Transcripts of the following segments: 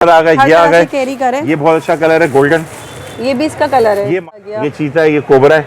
आ गए, ये आ गए, कैरी करें। ये बहुत अच्छा कलर है, गोल्डन, ये भी इसका कलर है। ये चीता है, ये कोबरा है।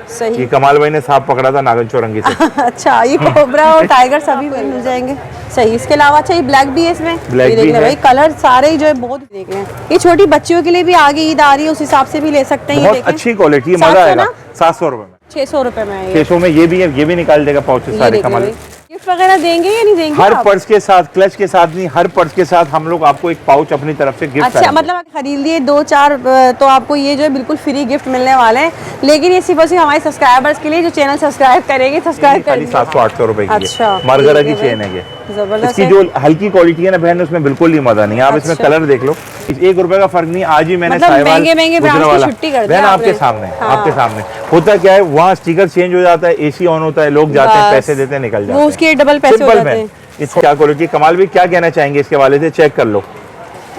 सही। ये कमाल भाई ने सांप पकड़ा था नागन चौरंगी से। अच्छा, ये कोबरा और टाइगर सभी मिल जाएंगे। सही। इसके अलावा अच्छा ये ब्लैक भी है इसमें। ब्लैक भी है भाई, कलर सारे ही जो है बहुत देख रहे हैं। ये छोटी बच्चियों के लिए भी आगे ईद आ रही है, उस हिसाब से भी ले सकते हैं। बहुत अच्छी क्वालिटी, मजा आएगा। 700 रुपए में, 600 रुपए में, 600 में ये भी है, ये भी निकाल देगा पाउचेस सारे। कमाल। गिफ्ट वगैरह देंगे या नहीं देंगे? हर पर्स के साथ, क्लच के साथ नहीं, हर पर्स के साथ हम लोग आपको एक पाउच अपनी तरफ से गिफ्ट अच्छा, मतलब खरीद लिए 2-4 तो आपको ये जो है बिल्कुल फ्री गिफ्ट मिलने वाले हैं। लेकिन ये सिर्फ हमारे सब्सक्राइबर्स के लिए, जो चैनल सब्सक्राइब करेंगे, सब्सक्राइब करेंगे। 700-800 रुपए की। अच्छा, मरगरा की चेन है ये, जबरदस्त। इसकी जो हल्की क्वालिटी है ना बहन, उसमें बिल्कुल ही मजा नहीं। आप इसमें कलर देख लो, 1 रुपए का फर्क नहीं। आज ही मैंने महंगे बहन आपके सामने, आपके सामने होता क्या है, वहाँ स्टिकर चेंज हो जाता है, एसी ऑन होता है, लोग जाते हैं, पैसे देते हैं, निकल जाते हैं, उसके डबल पैसे हो जाते हैं। इसकी क्या क्वालिटी, कमाल भी क्या कहना चाहेंगे इसके वाले से, चेक कर लो।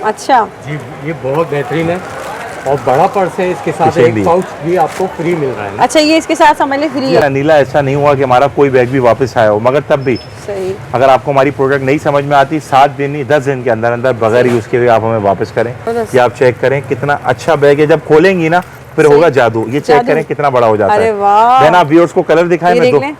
अच्छा जी, ये बहुत बेहतरीन है और बड़ा पर्स है, इसके साथ एक पाउच भी आपको फ्री मिल रहा है। अच्छा, ये इसके साथ समझ ले फ्री है। नीला, ऐसा नहीं हुआ कि हमारा कोई बैग भी वापस आया हो, मगर तब भी सही। अगर आपको हमारी प्रोडक्ट नहीं समझ में आती, 7 दिन नहीं 10 दिन के अंदर अंदर बगैर यूज के आप हमें वापस करें। ये आप चेक करें कितना अच्छा बैग है, जब खोलेंगी ना फिर होगा जादू। ये चेक करें कितना बड़ा हो जाता है। देन आप व्यूअर्स को कलर दिखाएं, मैं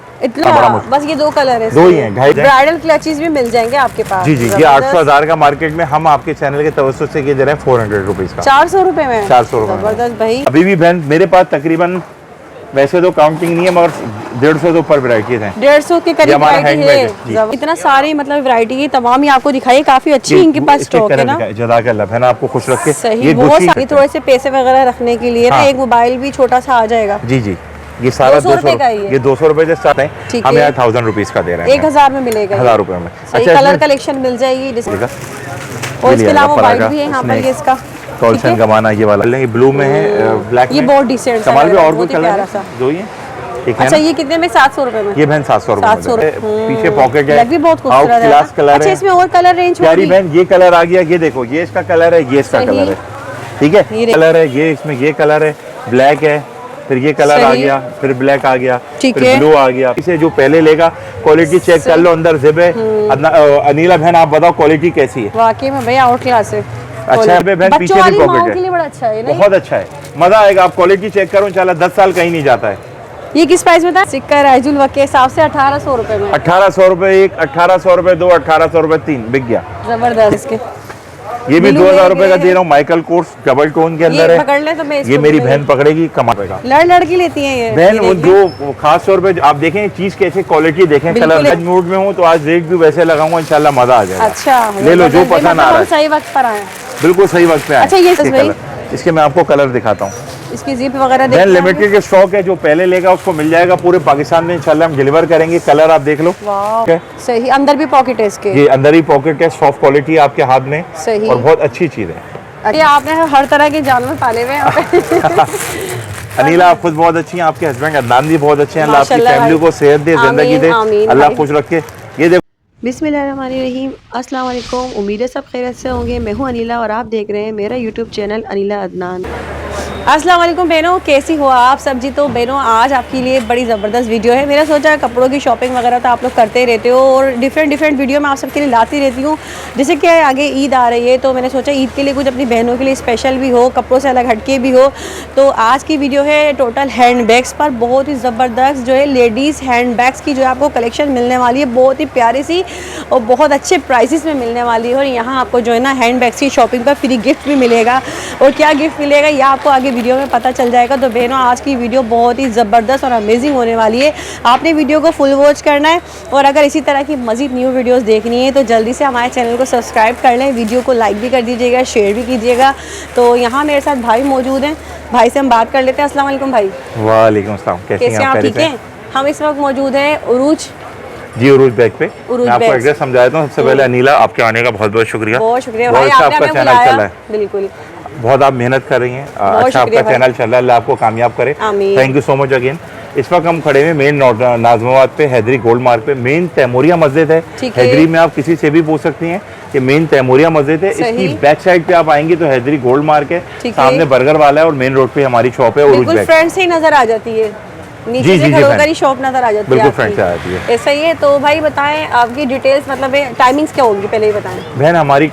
बस ये 2 कलर है, 2 ही हैं। ब्राइडल क्लचेस भी मिल जाएंगे आपके पास। जी जी, ये 800-1000 का मार्केट में, हम आपके चैनल के तवज्जो से ये दे रहे हैं 400 रुपीज का। 400 रुपए में, 400 रुपए। जबरदस्त भाई। अभी भी बहन मेरे पास तकरीबन, वैसे तो काउंटिंग नहीं है, मगर 150 से ऊपर वैरायटीज हैं। 150 के करीब वैरायटी है। इतना सारी मतलब वैरायटी की तमाम ही आपको दिखाई, काफी अच्छी इनके पास स्टॉक है ना। जज़ाकल्लाह, है ना, आपको खुश रखे। सही, बहुत सारी थोड़े से पैसे वगैरह रखने के लिए ना, एक मोबाइल भी छोटा सा आ जाएगा। जी जी, ये सारा 200 रुपए का ही है। ये 200 रुपए से स्टार्ट है, हम यहाँ 1000 रुपीज का दे रहे हैं। 1000 में मिलेगा, 1000 रुपए में। अच्छा, कलर कलेक्शन मिल जाएगी। और इसके अलावा व्हाइट भी है यहाँ पर, ये इसका टॉल्सन गमाना, ये वाला ब्लू में है, ब्लैक ये बहुत डिसेंट कमाल भी। और कोई कलर है जो ये ठीक है। अच्छा, ये कितने में? 700 रुपए में। ये बहन 700 रुपए। पीछे पॉकेट है, भी बहुत खूबसूरत है। अच्छा, इसमें और कलर रेंज प्यारी बहन, ये कलर आ गया, ये देखो, ये इसका कलर है, ये इसका कलर है, ठीक है, कलर है ये, इसमें ये कलर है, ब्लैक है, फिर ये कलर आ गया, फिर ब्लैक आ गया, फिर ब्लू आ गया। इसे जो पहले लेगा, क्वालिटी चेक कर लो, अंदर जिप है। अनिला बहन आप बताओ क्वालिटी कैसी है? वाकई में भैया आउट क्लास है। अच्छा है बहन, पीछे भी पॉकेट है, बड़ा अच्छा है, बहुत अच्छा है, मजा आएगा। आप क्वालिटी चेक करो, इंशाल्लाह 10 साल कहीं नहीं जाता है। ये किस प्राइस में था? सिक्का राइजुल वक के हिसाब से 1800 रुपए में। 1800 रुपए एक, 1800 रुपए 2, 1800 रुपए 3, बिक गया। जबरदस्त। इसके ये भी 2000 रुपए का दे रहा हूँ, माइकल कोर्स डबल टोन के अंदर है। पकड़ ले तो मैं ये मेरी बहन पकड़ेगी, कमाएगा। लड़की लेती है ये बहन, वो जो खास तौर पे आप देखें चीज कैसे, क्वालिटी देखें। कलर आज मूड में हूँ तो आज रेट भी वैसे लगाऊंगा, इंशाल्लाह मजा आ जाएगा। अच्छा, ले लो जो पसंद आ रहा है। सही वक्त पर आए, बिल्कुल सही वक्त पे आए। अच्छा, ये कलर, इसके मैं आपको कलर दिखाता हूँ। इसकी जिप वगैरह बहन लिमिटेड के स्टॉक है, जो पहले लेगा उसको मिल जाएगा पूरे पाकिस्तान में, इंशाल्लाह हम डिलीवर करेंगे। कलर आप देख लो। सही, अंदर भी पॉकेट है इसके। ये अंदर ही पॉकेट है, सॉफ्ट क्वालिटी आपके हाथ में। सही, और बहुत अच्छी चीज है। अरे आपने हर तरह के जानवर पाले हुए हैं। अनिला आप खुद बहुत अच्छी हैं, आपके हस्बैंड अदनान भी बहुत अच्छे हैं। अल्लाह आपकी फैमिली को सेहत दे, जिंदगी दे, अल्लाह खुश रखे। ये देखो, बिस्मिल्लाहिर्रहमानिर्रहीम, अस्सलाम वालेकुम। उम्मीद है सब खैरियत से होंगे। मैं हूं अनिला और आप देख रहे हैं मेरा यूट्यूब चैनल अनिला अदनान। अस्सलाम वालेकुम बहनों, कैसी हो आप सब जी? तो बहनों, आज आपके लिए बड़ी ज़बरदस्त वीडियो है। मेरा सोचा कपड़ों की शॉपिंग वगैरह तो आप लोग करते ही रहते हो, और डिफरेंट वीडियो मैं आप सबके लिए लाती रहती हूँ। जैसे कि आगे ईद आ रही है, तो मैंने सोचा ईद के लिए कुछ अपनी बहनों के लिए स्पेशल भी हो, कपड़ों से अलग हटके भी हो। तो आज की वीडियो है टोटल हैंड बैग्स पर। बहुत ही ज़बरदस्त जो है लेडीज़ हैंड बैग्स की जो है आपको कलेक्शन मिलने वाली है, बहुत ही प्यारी सी और बहुत अच्छे प्राइसेस में मिलने वाली है। और यहाँ आपको जो है ना हैंड बैग्स की शॉपिंग पर फ्री गिफ्ट भी मिलेगा, और क्या गिफ्ट मिलेगा यह आपको आगे वीडियो में पता चल जाएगा। तो बहनों, आज की वीडियो बहुत ही ज़बरदस्त और अमेजिंग होने वाली है। आपने वीडियो को फुल वॉच करना है, और अगर इसी तरह की मज़ीद न्यू वीडियोस देखनी है तो जल्दी से हमारे चैनल को सब्सक्राइब कर लें, वीडियो को लाइक भी कर दीजिएगा, शेयर भी कीजिएगा। तो यहाँ मेरे साथ भाई मौजूद हैं, भाई से हम बात कर लेते हैं। अस्सलाम वालेकुम भाई। वालेकुम अस्सलाम, कैसे हैं आप? ठीक हैं? हम इस वक्त मौजूद हैं उरूज जी, उरूज बैग पे। मैं आपको एड्रेस समझा देता हूँ। सबसे पहले अनीला, आपके आने का बहुत बहुत शुक्रिया। बहुत शुक्रिया भाई, आपका चैनल चल रहा है, बिल्कुल बहुत आप मेहनत कर रही हैं, अच्छा आपका चैनल चल रहा है, अल्लाह आपको कामयाब करे। Thank you so much again. इस वक्त हम खड़े हैं मेन नाज़माबाद पे, हैदरी गोल्ड मार्क पे। मेन तैमूरिया मस्जिद है हैदरी में, आप किसी से भी पूछ सकती हैं कि मेन तैमूरिया मस्जिद है। इसकी बैक साइड पे आप आएंगे तो हैदरी गोल्ड मार्क है, सामने बर्गर वाला है, और मेन रोड पे हमारी शॉप है उरूज बैग। फ्रंट से ही नजर आ जाती है। नीचे जी, से जी, खड़े बहन। होकर ही शॉप नजर आ जाती है बिल्कुल आपकी। फ्रंट से आ जाती है। ऐसा ही है। तो भाई बताएं आपकी डिटेल्स, मतलब टाइमिंग्स क्या होंगी, पहले ही बताएं। बहन हमारी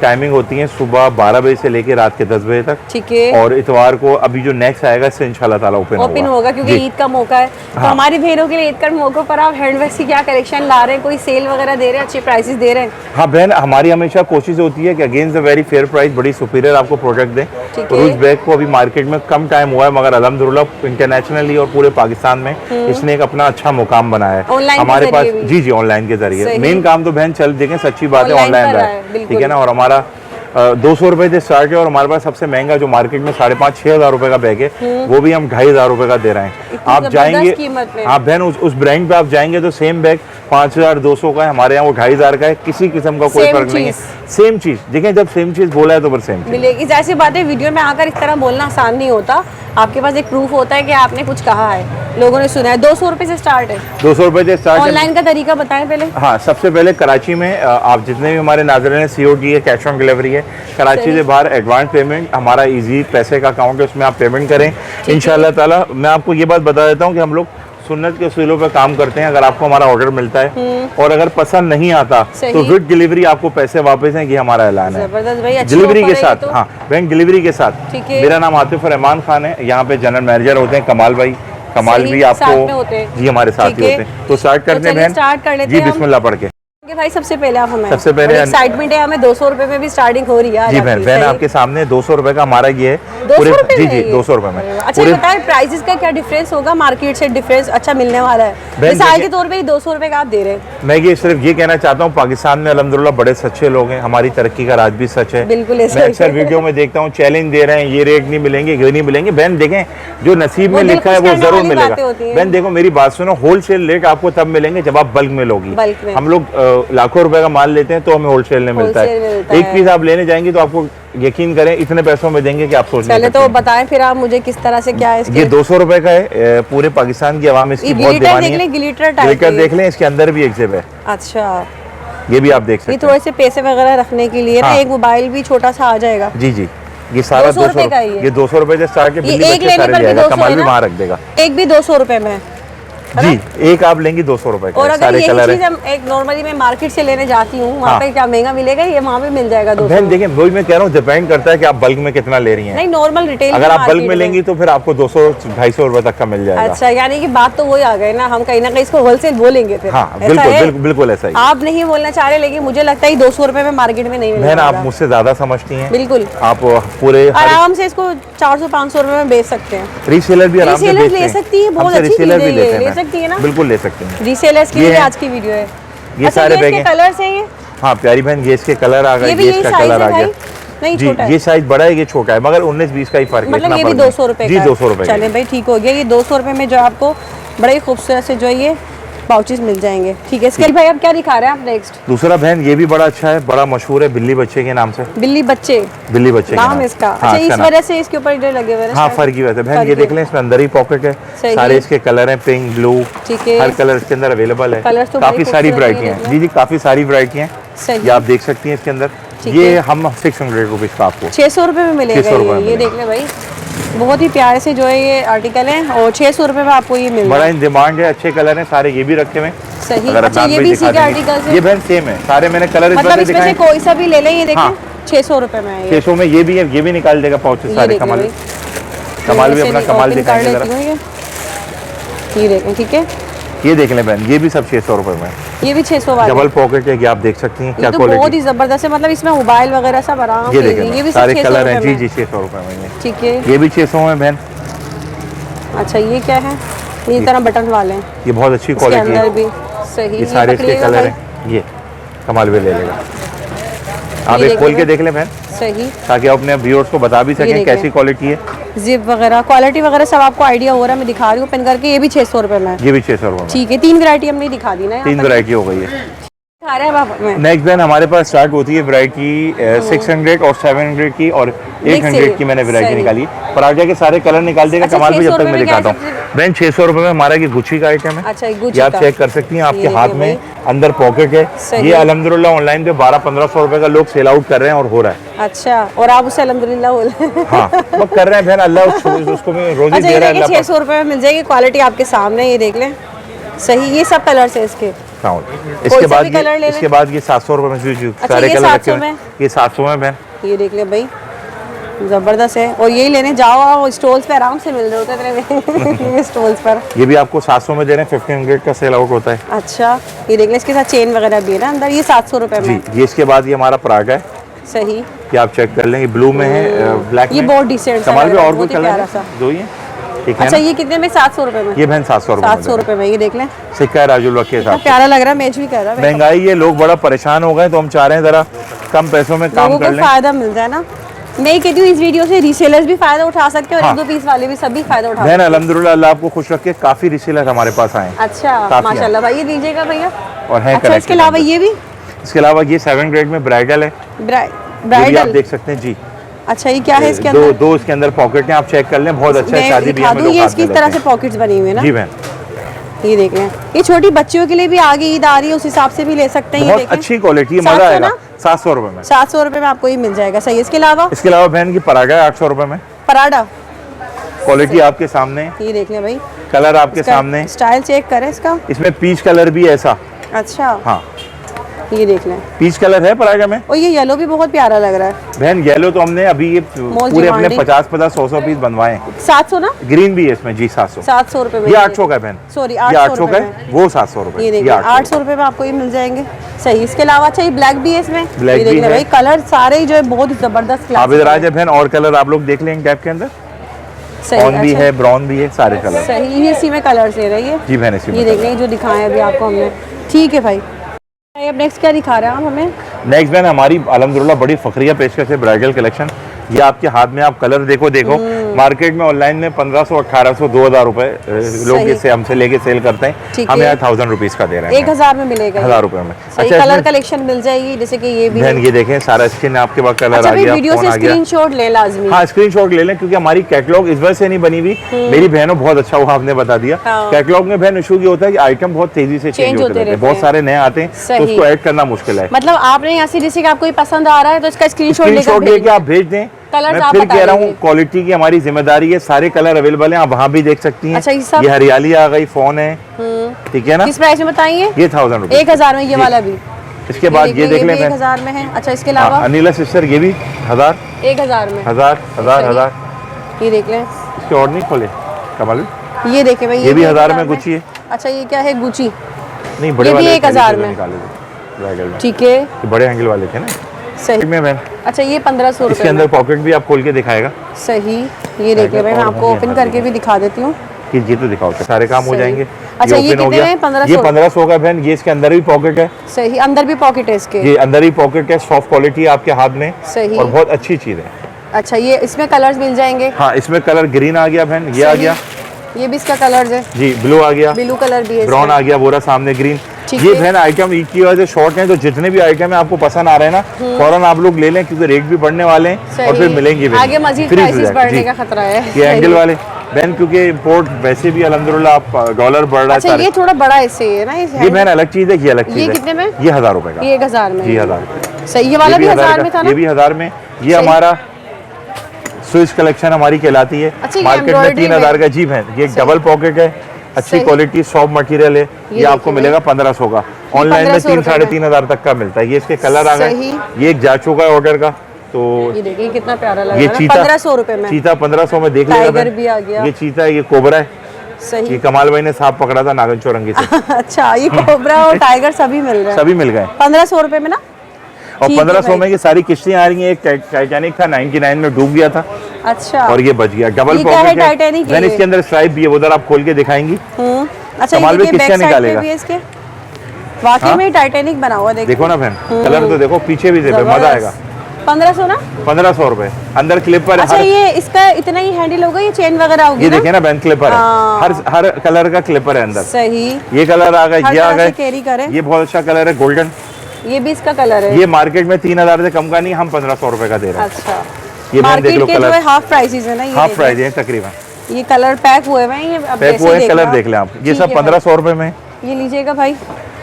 टाइमिंग होती है सुबह 12 बजे से लेकर रात के 10 बजे तक। ठीक है। और इतवार को अभी जो नेक्स्ट आएगा इससे इंशाल्लाह ताला ओपन होगा क्योंकि ईद का मौका है। तो हाँ। हमारी बहनों के लिए ईद का मौके पर आप हैंडबैग्स की क्या कलेक्शन ला रहे हैं, कोई सेल वगैरह दे रहे हैं, अच्छे प्राइसेस दे रहे हैं? हाँ बहन, हमारी हमेशा कोशिश होती है कि against the very fair price बड़ी सुपीरियर आपको प्रोडक्ट दें। ठीक तो है। उस बैग को अभी मार्केट में कम टाइम हुआ है, मगर अल्हम्दुलिल्लाह इंटरनेशनली और पूरे पाकिस्तान में इसने एक अपना अच्छा मुकाम बनाया है। ऑनलाइन के हमारे पास जरिए भी? जी जी ऑनलाइन के जरिए सही। मेन काम तो बहन चल देखें, सच्ची बात है ऑनलाइन ऑनलाइन कर रहा रहा है, है, बिल्कुल। ठीक है ना। और हमारा 200 रुपए से स्टार्ट है और हमारे पास सबसे महंगा जो मार्केट में 5,500-6 हजार रुपए का बैग है वो भी हम 2,500 रुपए का दे रहे हैं। इतनी आप जबरदस्त जाएंगे, कीमत में। आप बहन उस ब्रांड पे आप जाएंगे तो सेम बैग 5,200 का है, हमारे यहाँ वो 2,500 का है। किसी किस्म का कोई Same फर्क नहीं है, चीज़। सेम चीज। देखें जब सेम चीज बोला है तो फिर सेम चीज मिलेगी। जैसी बात है, वीडियो में आकर इस तरह बोलना आसान नहीं होता। आपके पास एक प्रूफ होता है कि आपने कुछ कहा है, लोगों ने सुना है। 200 रुपए से स्टार्ट है। 200 रुपए से स्टार्ट है। ऑनलाइन का तरीका बताएं पहले। हाँ, सबसे पहले कराची में आप जितने भी हमारे नाज़रीन हैं, COD है, कैश ऑन डिलीवरी है। कराची सही। से बाहर एडवांस पेमेंट हमारा इजी पैसे का अकाउंट है, उसमें आप पेमेंट करें इंशाल्लाह ताला। मैं आपको ये बात बता देता हूँ कि हम लोग सुन्नत के उसूलों पे काम करते हैं। अगर आपको हमारा ऑर्डर मिलता है और अगर पसंद नहीं आता सही। तो विद डिलीवरी आपको पैसे वापस हैं, ये हमारा ऐलान है। जबरदस्त भाई, अच्छी डिलीवरी ऑफर के है साथ। ये तो। हाँ बैंक डिलीवरी के साथ। ठीक है। मेरा नाम आतिफ रहमान खान है, यहाँ पे जनरल मैनेजर होते हैं कमाल भाई। कमाल सही, भी साथ में आपको होते हैं। जी हमारे साथ ठीक ही है। होते हैं। तो स्टार्ट करते हैं चलिए बहन। स्टार्ट कर लेते जी हैं हम। बिस्मिल्लाह पढ़ के। भाई सबसे पहले आप हमें, सबसे पहले एक्साइटमेंट है हमें, 200 रुपए में भी स्टार्टिंग हो रही है आज जी आपकी। बहन, बहन सही। आपके सामने 200 रुपए का हमारा ये है 200 रुपए जी में जी ये? 200 रुपए में अच्छा ये बताएं प्राइसेस का क्या डिफरेंस होगा, मार्केट से डिफरेंस अच्छा मिलने वाला है? बहन मिसाल देखिए- के तौर पे ही 200 रुपए का आप दे रहे हैं। मैं ये सिर्फ ये कहना चाहता हूँ, पाकिस्तान में अल्हम्दुलिल्लाह बड़े सच्चे लोग हैं, हमारी तरक्की का राज भी सच है। बिल्कुल ऐसा मैं ही अक्सर है। वीडियो में देखता हूँ चैलेंज दे रहे हैं, ये रेट नहीं मिलेंगे, ये नहीं मिलेंगे। बहन देखें जो नसीब वो में दिल लिखा है खुश वो करने जरूर वाली मिलेगा। बातें होती हैं। बहन देखो मेरी बात सुनो, होलसेल रेट आपको तब मिलेंगे जब आप बल्क में लोगी। बल्क में। हम लोग लाखों रुपए का माल लेते हैं तो हमें होलसेल में मिलता होलसेल में है। मिलता एक है। पीस आप लेने जाएंगे तो आपको यकीन करें इतने पैसों में देंगे कि आप सोच नहीं पहले तो सकते। बताएं फिर आप मुझे किस तरह से क्या है इसके। ये 200 रुपए का है। पूरे पाकिस्तान की आवाम इसकी ये बहुत ग्लिटर दीवानी देख है। लें, ग्लिटर टाइप ग्लिटर की। देख लें, इसके अंदर भी एक जिप है, अच्छा ये भी आप देख ये सकते हैं। थोड़े से पैसे वगैरह रखने के लिए ना, हाँ। एक मोबाइल भी छोटा सा आ जाएगा। जी जी, ये सारा 200 रुपए का ही है। ये 200 रुपए से स्टार्ट के ये बिल्ली एक बच्चे लेने सारे पर ले भी आएगा, 200 कमाल है भी ना? वहाँ रख देगा। एक भी 200 रुपए में है ना? जी एक आप लेंगी 200 रुपए का, और अगर सारे यही कलर चीज है। हम एक नॉर्मली मैं मार्केट से लेने जाती हूँ, वहाँ हाँ। पे क्या महंगा मिलेगा, ये वहाँ पे मिल जाएगा 200 बहन में? देखिए वही मैं कह रहा हूँ, डिपेंड करता है कि आप बल्क में कितना ले रही हैं। नहीं नॉर्मल रिटेल अगर आप बल्क में लेंगी तो फिर आपको 200-250 रुपए तक का मिल जाएगा। अच्छा यानी कि बात तो वही आ गई ना, हम कहीं ना कहीं इसको होलसेल बोलेंगे फिर। हाँ ऐसा बिल्कुल है? बिल्कुल बिल्कुल ऐसा ही। आप नहीं बोलना चाह रहे, लेकिन मुझे लगता है 200 रुपए में मार्केट में नहीं बहन मिलेगा। आप मुझसे ज्यादा समझती हैं, बिल्कुल आप पूरे आराम से इसको 400-500 रुपए में बेच सकते हैं। रीसेलर भी आराम से रीसेलर बेचते ले हैं। सकती है, बहुत हमसे अच्छी रीसेलर चीज़ भी है लेते ये, हैं ले बहन। सकती है ना? बिल्कुल ले सकते हैं। रीसेलर्स के ये लिए है। आज की वीडियो है। ये अच्छा, सारे ये बैग इसके हैं। कलर्स हैं ये? हाँ प्यारी बहन, ये इसके कलर आ गए, ये भी ये यही इसका साइज कलर है आ भाई? गया। नहीं जी छोटा है? ये साइज बड़ा है, ये छोटा है, मगर 19-20 का ही फर्क है। मतलब इतना ये भी फर्क नहीं। 200 रुपए जी का है। 200 रुपए का चले है। भाई ठीक हो गया। ये 200 रुपए में जो आपको बड़े ही खूबसूरत से जो है ये पाउचेस मिल जाएंगे। ठीक है, इसके भाई अब क्या दिखा रहे हैं आप नेक्स्ट? दूसरा बहन ये भी बड़ा अच्छा है, बड़ा मशहूर है, बिल्ली बच्चे के नाम से। बिल्ली बच्चे बिल्ली बच्चे के नाम इसका? हाँ, अच्छा इसका इस नाम। वजह से इसके ऊपर जो लगे हुए हैं हाँ शायद? फर्क की वजह से बहन, ये फर्क देख लें इसमें अंदर ही पॉकेट है, सही। सारे इसके कलर हैं, पिंक ब्लू, ठीक है। हर कलर इसके अंदर अवेलेबल है। कलर्स तो काफी बड़े सारी खूबसूरत वैरायटी हैं हैं। जी जी काफी सारी वैरायटी हैं, सही। ये आप देख सकती हैं इसके अंदर। ठीक ये है। हम 600 रुपीज का आपको 600 रुपए में मिलेगा 600 रुपए में ये देख ले भाई, बहुत ही प्यारे से जो है ये आर्टिकल है और 600 रुपए में आपको ये मिल बड़ा रहा है। इन डिमांड है, अच्छे कलर हैं सारे, ये भी रखे हुए हैं। सही। अगर अच्छा अदनान ये भाई भी दिखा इसी के देंगे। आर्टिकल से? ये बहन सेम है, सारे मैंने कलर इस मतलब वजह से इसमें से दिखाए। कोई सा भी ले लें, ये देखें हाँ। 600 रुपए में है ये। 600 में ये भी है, ये भी निकाल देगा पाउच ये सारे। देख ले कमाल भाई। कमाल भी मैं अपना इसे कमाल open कर दिखाएंगे लेती जरा। हूँ ये देखें। ठीक है, ये देख लें बहन, ये भी सब 600 रुपए में है। ये भी 600 वाला डबल पॉकेट है, ये आप देख सकती हैं ये क्या तो बहुत क्वालिटी। ही जबरदस्त है, मतलब इसमें मोबाइल वगैरह सब आराम ये से देखें ये भी बहन, सब सारे 600 कलर हैं। रुपए जी में। जी 600 रुपए में ये। ठीक है। ये भी 600 में बहन, अच्छा ये क्या है? ये तरह बटन वाले हैं ये बहुत अच्छी इसके क्वालिटी अंदर है। भी। सही। ये सारे इसके पकड़िएगा कलर भाई। हैं, ये कमाल भी ले लेगा। आप ये एक देख खोल लो। के देख लें बहन, सही। ताकि आप अपने व्यूअर्स को बता भी सकें देखें। कैसी क्वालिटी है। जिप वगैरह क्वालिटी वगैरह सब आपको आइडिया हो रहा है, मैं दिखा रही हूँ पेन करके। ये भी 600 रुपए में है। ये भी 600 रुपए में। ठीक है, 3 वैरायटी हमने दिखा दी ना यहाँ 3 पर। वैरायटी हो गई है। दिखा रहे हैं अब आप हमें। नेक्स्ट बहन हमारे पास स्टार्ट होती है वैरायटी 600 और 700 की और 800 की मैंने वैरायटी सही। निकाली। पर आगे के सारे कलर निकाल देगा अच्छा, कमाल भी, जब 600 तक मैं रुपए में क्या दिखाता है हूँ। बहन 600 रुपए में हमारा ये गुच्छी का आइटम है। अच्छा, ये गुच्छी ये आप का। चेक कर सकती हैं, आपके ये हाथ देखिए में अंदर पॉकेट है। सही। ये अल्हम्दुलिल्लाह ऑनलाइन पे 1200-1500 रुपए का लोग सेल आउट कर रहे हैं और हो रहा है। अच्छा, और आप उसे अल्हम्दुलिल्लाह बोले। हाँ वो कर रहे हैं बहन, अल्लाह उसको भी रोजी अच्छा, दे ये रहा है देखिए अल्लाह 600 रुपए में मिल जाएगी, क्वालिटी आपके सामने, ये देख लें। सही, ये सब कलर्स है इसके। पाक। कोई इसके सा बाद भी कलर ले लें। इसके बाद ये 700 रुपए में जो अच्छा, सारे ये कलर 700 रखे हुए हैं, ये 700 में बहन। ये देख ले भाई, जबरदस्त है। और यही लेने जाओ, और स्टॉल्स पे आराम से मिल रहे होते हैं ये स्टॉल्स पर। ये भी आपको 700 में दे रहे हैं, 1500 का सेल आउट होता है। अच्छा, ये देख लें, इसके साथ चेन वगैरह भी है ना अंदर। ये 700 रुपए में। जी, ये इसके बाद ये हमारा पराग है, सही। ये आप चेक कर लेंगे, ब्लू में है, ब्लैक ये में। बहुत डिसेंट सा कमाल लग भी रहा है, और कोई बहुत ही कलर प्यारा है सा। दो ही है, ठीक है अच्छा, ना? ये कितने में? 700 रुपए में। ये बहन 700 रुपए 700 रुपए में, ये देख लें। सिक्का है राजुल के कितना हिसाब से। प्यारा लग रहा है, मैच भी कर रहा है। महंगाई है, लोग बड़ा परेशान हो गए, तो हम चाह रहे हैं जरा कम पैसों में काम लोगों कर को लें। फायदा मिल जाए ना। मैं ही कहती हूँ, इस वीडियो से रीसेलर्स भी फायदा उठा सकते हैं और हाँ। 1-2 पीस वाले भी सभी फायदा उठा सकते बहन हैं। अल्हम्दुलिल्लाह अल्लाह आपको खुश रखे, काफी रिसेलर हमारे पास आए हैं। अच्छा, काफी माशाल्लाह भाई, ये लीजिएगा भैया। और है अच्छा, इसके अलावा ये भी इसके अलावा ये 7 ग्रेड में ब्राइडल है, ये भी आप ब्राइडल। देख सकते हैं जी। अच्छा, ये क्या है इसके दो अंदर? दो इसके अंदर पॉकेट हैं, आप चेक कर लें, बहुत अच्छा है, मैं शादी दिखा ब्याह में दूं, लोग ये हाथ इसकी में इस तरह लेते से पॉकेट्स बनी हुई है ना। हैं। जी बहन, ये देख लें, ये छोटी बच्चियों के लिए भी आगे ईद आ रही है, उस हिसाब से भी ले सकते हैं। ये बहुत देखें, अच्छी क्वालिटी है, 700 मजा आएगा। ना? 700 रुपए में। 700 रुपए में आपको ये मिल जाएगा। सही, इसके अलावा इसके अलावा बहन की परागा है 800 रुपए में, पराडा, क्वालिटी आपके सामने, ये देख लें भाई, कलर आपके सामने। स्टाइल चेक करें इसका। इसमें पीच कलर भी है ऐसा। अच्छा, हाँ, ये देख लें। पीच कलर है परागा में। और ये येलो भी बहुत प्यारा लग रहा है। बहन येलो तो हमने अभी ये पूरे अपने डिमांडिंग। 50-50, 100-100 पीस बनवाए हैं। 700 ना? ग्रीन भी है इसमें जी, 700। 700 रुपए में। ये 800 का है बहन, सॉरी, ये 800 800 का रुपए है, वो 700 रुपए। ये देखिए 800 रुपए में आपको ये मिल जाएंगे। सही, इसके अलावा अच्छा, ये ब्लैक भी है इसमें। ब्लैक ये देख भी लें है। भाई, कलर सारे ही जो है बहुत जबरदस्त क्लास आबिद राज है बहन, और कलर आप लोग देख लेंगे कैप के अंदर, सही। ऑन भी अच्छा, है, ब्राउन भी है, सारे कलर। सही, ये इसी में कलर से रही है। जी बहन, इसी ये में देख लें, जो दिखाए अभी आपको हमने। ठीक है भाई, अब नेक्स्ट क्या दिखा रहे हैं आप हमें? नेक्स्ट बहन हमारी अल्हम्दुलिल्लाह बड़ी फखरिया पेशकश है, ब्राइडल कलेक्शन। ये आपके हाथ में, आप कलर देखो मार्केट में ऑनलाइन में 1500, 1800, 2000 रुपए लोग इससे हमसे लेके सेल करते हैं, ठीक हम है। यहाँ 1000 रुपीज का दे रहे हैं। 1000 में मिलेगा। 1000 रुपए में। सही, अच्छा, कलर इसमें कलेक्शन मिल जाएगी, जैसे कि ये भी बहन है। ये देखें, सारा स्किन आपके पास कलर अच्छा आ भाई, गया, वीडियो फोन से आ गया। स्क्रीनशॉट ले लाजमी। हाँ, स्क्रीनशॉट ले लें, क्योंकि हमारी कैटलॉग इस वजह से नहीं बनी हुई, मेरी बहनों बहुत अच्छा हुआ आपने बता दिया। हाँ। कैटलॉग में बहन इशू ये होता है कि आइटम बहुत तेजी से चेंज होते रहते हैं, बहुत सारे नए आते हैं, तो सही। उसको ऐड करना मुश्किल है। मतलब आपने यहाँ से जैसे कि आपको ये पसंद आ रहा है तो इसका स्क्रीनशॉट स्क्रीनशॉट लेकर लेके आप भेज दें। कलर्स मैं आप फिर बता कह रहा हूँ, देंगे। क्वालिटी की हमारी जिम्मेदारी है, सारे कलर अवेलेबल हैं, आप वहाँ भी देख सकती हैं। अच्छा, ये सब? ये हरियाली आ गई, फोन है, ठीक है ना? किस प्राइस में बताइए? ये 1000 रुपए। 1000 में ये वाला भी। इसके बाद ये देख लें बहन। 1000 में है। अच्छा, इसके अलावा अनिला सिस्टर, ये भी 1000, 1000 में। 1000। ये देख लें, इसके और नहीं खोले कमाल। ये देखे भाई, ये भी 1000 में 1000 गुची है। अच्छा, ये क्या है? गुची। नहीं, बड़े ये भी वाले 1000 में। निकाले थे ब्राइडल में। ठीक है, ये बड़े एंगल वाले थे ना। सही में बहन, अच्छा, ये 1500 इसके रुपए अंदर पॉकेट भी आप खोल के दिखाएगा सही। ये देख ले भाई, मैं और आपको होंगे ओपन हमारे करके भी दिखा देती हूँ। कि ये तो दिखाओ, सारे काम हो सही। जाएंगे। अच्छा, ये open हो कितने गया। में? 1500? ये 1500 का बहन, ये इसके अंदर भी पॉकेट है, सही, अंदर भी पॉकेट है इसके। ये अंदर ही पॉकेट है, सॉफ्ट क्वालिटी है आपके हाथ में, सही। और बहुत अच्छी चीज है। अच्छा, ये इसमें कलर्स मिल जाएंगे। हाँ, इसमें कलर ग्रीन आ गया बहन, ये आ सही। गया ये भी इसका कलर्स है। जी, ब्लू आ गया, ब्लू कलर भी है ब्राउन इसमें। आ गया, बोरा सामने ग्रीन। ठीक ये है। बहन आइटम ईद की वजह से शॉर्ट है, तो जितने भी आइटम है आपको पसंद आ रहे हैं ना, फौरन आप लोग ले लें, क्योंकि रेट भी बढ़ने वाले हैं और फिर सही। मिलेंगे भी आगे नहीं। मजीद फ्री प्राइसेस फ्लैट, बढ़ने जी। का खतरा है। ये एंगल सही। वाले बहन, क्योंकि इम्पोर्ट वैसे भी अल्हम्दुलिल्लाह आप डॉलर बढ़ रहा है अच्छा, सारे। ये थोड़ा बड़ा ऐसे है ना, ये बहन अलग चीज है, ये अलग चीज है। ये कितने में? ये 1000 रुपए का। ये 1000 में। जी 1000। सही, ये वाला भी 1000 में था ना? ये भी 1000 में। ये हमारा स्विच कलेक्शन हमारी कहलाती है। अच्छा, ये मार्केट में embroidery 3000 का। जी बहन, ये डबल पॉकेट है, अच्छी सही। क्वालिटी, सॉफ्ट मटेरियल है। ये आपको देखिए मिलेगा 1500 का। ऑनलाइन में 1500 3 3500 तक का मिलता है। ये इसके कलर आ गए। सही। ये एक जा चुका है ऑर्डर का, तो ये देखिए कितना प्यारा लग ये रहा है। चीता 1500 रुपए में। चीता 1500 में देख लेगा टाइगर बहन। भी आ गया। ये चीता है, ये कोबरा है। सही। ये कमाल भाई ने सांप पकड़ा था नागन चौरंगी से। अच्छा, ये कोबरा और टाइगर सभी मिल रहे हैं। सभी मिल गए। 1500 रुपए में ना? और ठीक है 1500 भाई। में ये सारी किश्तियां आ रही हैं। एक टाइटैनिक था 99 में, डूब गया था, अच्छा। और ये बच गया। डबल ये क्या है पॉकेट है। टाइटैनिक मैंने ये? इसके अंदर स्ट्राइप भी है, उधर आप खोल के दिखाएंगी। अच्छा, कमाल ये भी देखिए बैक किस्सा साइड पे निकालेगा। भी है इसके। वाकई हाँ? में टाइटैनिक बना हुआ, देखिए। देखो ना बहन, कलर तो देखो, पीछे भी देखो, मजा आएगा। 1500 ना? 1500 रुपए। अंदर क्लिपर है। अच्छा, ये इसका इतना ही हैंडल होगा, ये चेन वगैरह होगी ये ना? देखिए ना बहन, क्लिपर है। हाँ। हर कलर का क्लिपर है अंदर। सही। ये कलर आ गए, हर ये आ तरह से गए। कैरी करे। ये बहुत अच्छा कलर है, गोल्डन। ये भी इसका कलर है। ये मार्केट में 3000 से कम का नहीं, हम 1500 रुपए का दे रहे हैं। अच्छा, ये बहन देख मार्केट लो के जो कलर, है हाफ प्राइसेस है ना, ये हाफ देख प्राइस है तकरीबन। लें। ये कलर पैक हुए हुए हैं, ये अब पैक जैसे हुए ही कलर देखना। देख लें आप। ये ठीक सब है 1500 रुपए में। भाई। ये लीजिएगा भाई।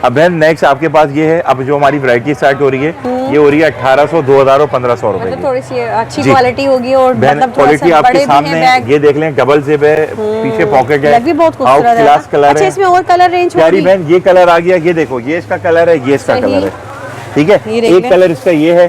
अब बहन नेक्स्ट आपके पास ये है, अब जो हमारी वैरायटी स्टार्ट हो रही है ये हो रही है 1800, 2000 और 1500 रुपए मतलब की। थोड़ी सी अच्छी क्वालिटी होगी और बहन मतलब थोड़ा क्वालिटी सा आपके बड़े भी सामने हैं है, बैग। ये देख लें डबल जिप है, पीछे पॉकेट है, बैग भी बहुत खूबसूरत है क्लास ना? कलर अच्छा है। इसमें और कलर रेंज प्यारी होगी? बहन ये कलर आ गया, ये देखो ये इसका कलर है, ये इसका सही। कलर है, ठीक है। ये देख एक लें। कलर इसका ये है,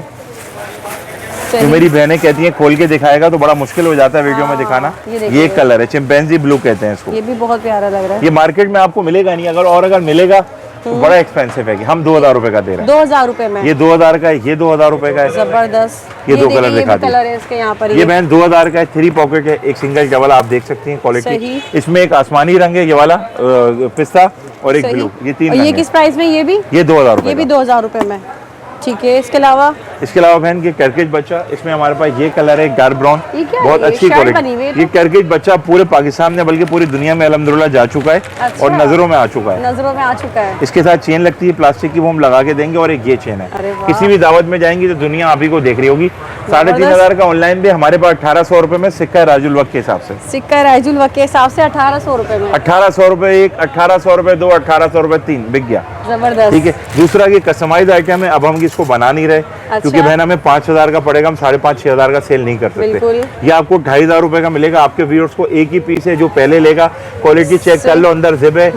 सही। जो मेरी बहनें कहती हैं खोल के दिखाएगा तो बड़ा मुश्किल हो जाता है वीडियो में दिखाना। ये देखिए। ये एक कलर है, चिंपैंजी ब्लू कहते हैं इसको। ये भी बहुत प्यारा लग रहा है। ये मार्केट में आपको मिलेगा नहीं, अगर मिलेगा तो बड़ा एक्सपेंसिव है। हम 2000 रुपए का दे रहे हैं। 2000 रुपए में ये 2000 का है, ये 2000 रुपए का है। जबरदस्त। ये दो देखिए, कलर ये दिखा भी कलर है इसके यहाँ पर। ये बहन 2000 का है, 3 पॉकेट है, एक सिंगल डबल आप देख सकती हैं क्वालिटी। सही। इसमें एक आसमानी रंग है ये वाला पिस्ता और एक सही। ब्लू, ये 3 और ये रंग किस है। प्राइस में? ये भी ये 2000 रुपए ये भी का। 2000 रुपए में। ठीक है, इसके अलावा इसके अलावा बहन ये करकेज बच्चा, इसमें हमारे पास ये कलर है डार्क ब्राउन, ये क्या है? बहुत ये अच्छी शर्ट बनी हुई है क्वालिटी। ये करकेज बच्चा पूरे पाकिस्तान में बल्कि पूरी दुनिया में अल्हम्दुलिल्लाह जा चुका है अच्छा। और नजरों में आ चुका है। नजरों में आ चुका है। इसके साथ चेन लगती है प्लास्टिक की, वो हम लगा के देंगे और एक ये चेन है। अरे वाह। किसी भी दावत में जाएंगी तो दुनिया आप ही को देख रही होगी। 3500 का ऑनलाइन भी, हमारे पास 1800 रुपए में सिक्का है राजुल वक्त के हिसाब से। सिक्का राइजुल वक्त के हिसाब से 1800 रुपए में। 1800 रुपए एक, 1800 रुपए दो, 1800 रुपए 3, बिक गया। जबरदस्त। ठीक है। दूसरा ये कस्टमाइज आइटम है, अब हम इसको बना नहीं रहे क्योंकि बहन हमें 5000 का पड़ेगा, हम 5,500-6,000 का सेल नहीं कर बिल्कुल। सकते। ये आपको 2500 रुपए का मिलेगा। आपके व्यूअर्स को एक ही पीस है, जो पहले लेगा क्वालिटी चेक कर लो, अंदर जिप है।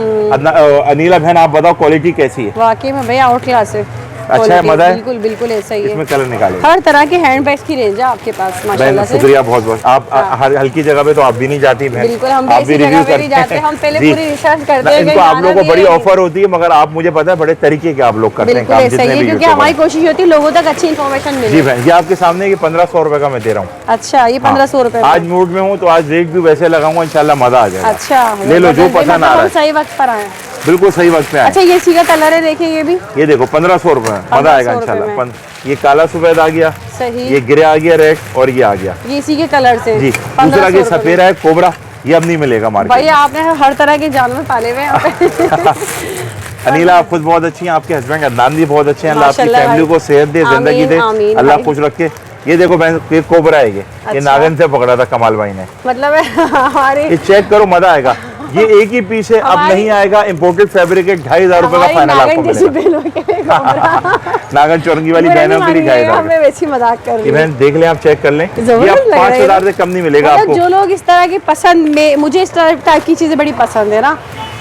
अनिला बहन आप बताओ क्वालिटी कैसी है? वाकई में भैया आउट क्लास है। अच्छा है, मजा है? बिल्कुल बिल्कुल ऐसा ही है। इसमें कलर निकाले हर तरह के हैंड बैग्स की रेंज है आपके पास माशाल्लाह बहन, से। शुक्रिया बहुत बहुत। आप हर हल्की जगह पे तो आप भी नहीं जाती बहन, बिल्कुल, हम भी आप ऐसी भी रिव्यू जगह पे नहीं करते जाते, हैं। हम पहले जी। पूरी रिसर्च करते ना, हैं। इनको कहीं आप जाना लोगों को भी बड़ी है। ऑफर होती है, मगर आप मुझे पता है बड़े तरीके के आप लोग करते हैं बिल्कुल काम, ऐसा जितने ही है, भी क्योंकि यूट्यूबर हमारी हैं। कोशिश होती है लोगों तक अच्छी इन्फॉर्मेशन मिले। जी बहन, ये आपके सामने ये 1500 रुपए का मैं दे रहा हूँ। अच्छा, ये 1500 रुपए में। आज मूड में हूँ तो आज रेट भी वैसे लगाऊंगा, इंशाल्लाह मजा आ जाएगा। अच्छा, ले लो जो मतलब पसंद आ हम रहा है, सही वक्त पर आए। बिल्कुल सही वक्त पे आए। अच्छा, ये सी का कलर है, देखिए ये भी ये देखो 1500 रुपए में मजा आएगा 1500 रुपए इंशाल्लाह। में। ये काला सफेद आ गया, सही। ये ग्रे आ गया रेड, और ये आ गया ये इसी के कलर से जी। 1500 दूसरा ये रुपए में। सफेद है कोबरा, ये अब नहीं मिलेगा मार्केट भाई आपने हर तरह के जानवर पाले हुए हैं यहाँ पे। अनिला आप खुद बहुत अच्छी हैं, आपके हस्बैंड अदनान भी बहुत अच्छे हैं। अल्लाह आपकी माशाल्लाह फैमिली भाई। को सेहत दे, जिंदगी दे, आमीन अल्लाह भाई। खुश रखे। ये देखो बहन, ये कोबरा है, ये अच्छा। नागन से पकड़ा था कमाल भाई ने। मतलब हमारे ये चेक करो, मजा आएगा। ये एक ही पीस है, अब हमारी- नहीं आएगा। इम्पोर्टेड फैब्रिक है, 2500 रुपए का हमारी फाइनल आपको नागन जैसी मिलेगा। बेलों के घूमरा। नागन चौरंगी वाली बुरा नहीं बहनों के लिए मानिएगा, 2500। मैं वैसी मजाक कर रही ये हूँ। बहन देख लें, आप चेक कर लें, ये जबरदस्त आप लग रहा है 5000 ना। से कम नहीं मिलेगा मतलब आपको। जो लोग इस तरह की पसंद में, मुझे इस तरह टाइप की चीजें बड़ी पसंद है ना,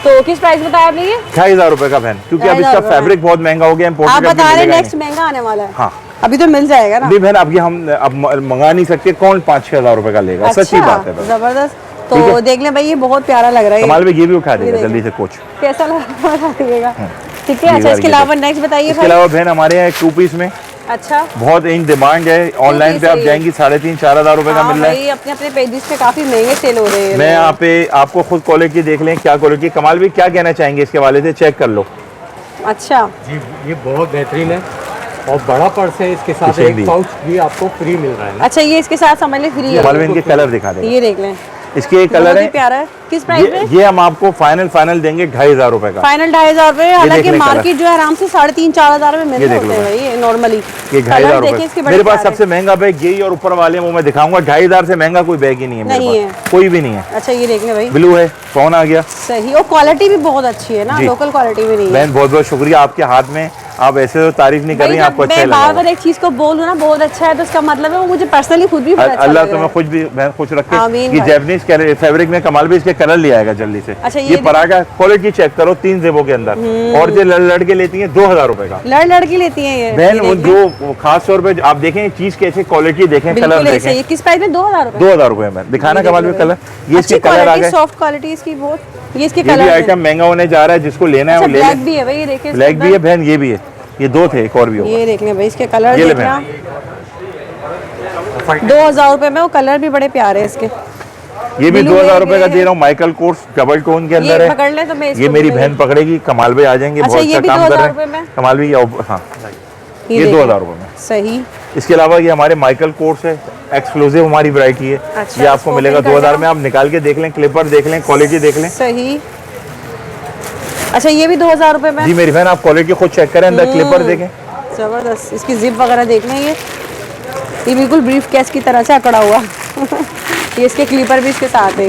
तो किस प्राइस बताया आपने ये? 2500 रुपए का बहन, क्योंकि अब 2500 इसका रुपए फैब्रिक बहुत महंगा हो गया, आप इम्पोर्टेड बता रहे नेक्स्ट महंगा आने वाला है। हाँ। अभी तो मिल जाएगा ना। नहीं बहन, अब ये हम अब मंगा नहीं सकते, कौन 5-6 रुपए का लेगा? सच्ची बात है बहन। जबरदस्त। ठीक तो है। देख लें भाई, ये बहुत प्यारा लग रहा है। कमाल में ये भी उठा देगा देखें। जल्दी से कोच। कैसा लगेगा? ठीक है। ये अच्छा, वाला इसके ये अलावा देखो। नेक्स्ट बताइए इसके भाई। अलावा बहन हमारे यहाँ 2 पीस में अच्छा, बहुत इन डिमांड है। ऑनलाइन पे आप सही है। जाएंगी 3,500-4,000 रुपए का हाँ मिल रहा है। भाई, अपने अपने पेजेस पे काफी महंगे सेल हो रहे हैं। मैं यहाँ पे आपको खुद क्वालिटी देख लें, क्या क्वालिटी। कमाल भी क्या कहना चाहेंगे इसके वाले से, चेक कर लो। अच्छा, जी, ये बहुत बेहतरीन है और बड़ा पर्स है, इसके साथ पीछे एक भी है। पाउच भी आपको फ्री मिल रहा है ना। अच्छा, ये इसके साथ समझ लें फ्री कमाल है। में इनके कलर दिखा दें। ये देख लें, इसके ये कलर बहुत ही है, प्यारा है। किस प्राइस में? ये हम आपको फाइनल देंगे 2500 रुपए का। फाइनल 2500 रुपए। हालांकि लें मार्केट जो है आराम से 3,500-4,000 में मिल ये रहे देख लो होते हैं भाई नॉर्मली। ये 2500 देखिए इसके रुपए। बड़े मेरे पास प्यारे। सबसे महंगा बैग यही और ऊपर वाले वो मैं दिखाऊंगा। 2500 से महंगा कोई बैग ही नहीं है मेरे नहीं पास, कोई भी नहीं है। अच्छा, ये देख लें भाई, ब्लू है, फोन आ गया। सही। और क्वालिटी भी बहुत अच्छी है ना, जी। लोकल क्वालिटी भी नहीं है। बहन बहुत बहुत शुक्रिया, आपके हाथ में आप ऐसे तो तारीफ नहीं कर रही हैं, आपको अच्छा मैं लगा बार होगा। बार एक चीज को बोलूँ ना बहुत अच्छा है, तो इसका मतलब है वो मुझे पर्सनली खुद भी बहुत अच्छा अल्लाह लग रहा तुम्हें है। खुश भी बहन खुश रखे। आमीन ये भाई। जैपनीज फैब्रिक में कमाल भी इसके कलर ले आएगा जल्दी से। अच्छा, ये पराठा क्वालिटी चेक करो, 3 जेबों के अंदर, और जो लड़के लेती हैं 2000 रुपए का। लड़की लेती है ये। बहन ये वो देख लें। जो खास तौर पे आप देखें चीज कैसे क्वालिटी देखें, कलर बिल्कुल ऐसे देखें। ही। किस प्राइस में? 2000 रुपए। 2000 रुपए में दिखाना कमाल में कलर। ये इसके अच्छी कलर आ क्वालिटी, गए। सॉफ्ट क्वालिटी इसकी बहुत। ये इसके ये भी कलर आइटम महंगा होने जा रहा है, जिसको लेना है वो ले ब्लैक ले। भी है भाई, ये देखिए। ब्लैक भी है बहन, ये भी है, ये 2 थे, एक और भी होगा। ये देख लें भाई, इसके कलर ये ले देखना। 2000 रुपए में, वो कलर भी बड़े प्यारे हैं इसके। ये भी ब्लू 2000 है, रुपए का ग्रे दे रहा हूँ। माइकल कोर्स डबल टोन के अंदर ये है। पकड़ ले तो मैं इसको ये मेरी भी- बहन पकड़ेगी, कमाल भाई आ जाएंगे, अच्छा, बहुत ये अच्छा भी काम कर 2000 रहे रुपए हैं में? कमाल भाई। हाँ, ये देखें। 2000 रुपए में। सही। इसके अलावा ये हमारे माइकल कोर्स है, एक्सक्लूसिव हमारी वैरायटी है। अच्छा, ये आपको इसको मिलेगा open कर 2000 देना। में। आप निकाल के देख लें, क्लिपर देख लें, क्वालिटी देख लें। सही। अच्छा, ये भी 2000 रुपए में? जी मेरी बहन, आप क्वालिटी खुद चेक करें, अंदर क्लिपर देखें। जबरदस्त। इसकी जिप वगैरह देख लें। ये बिल्कुल ब्रीफ केस की तरह से अकड़ा हुआ। ये इसके क्लिपर भी इसके साथ है।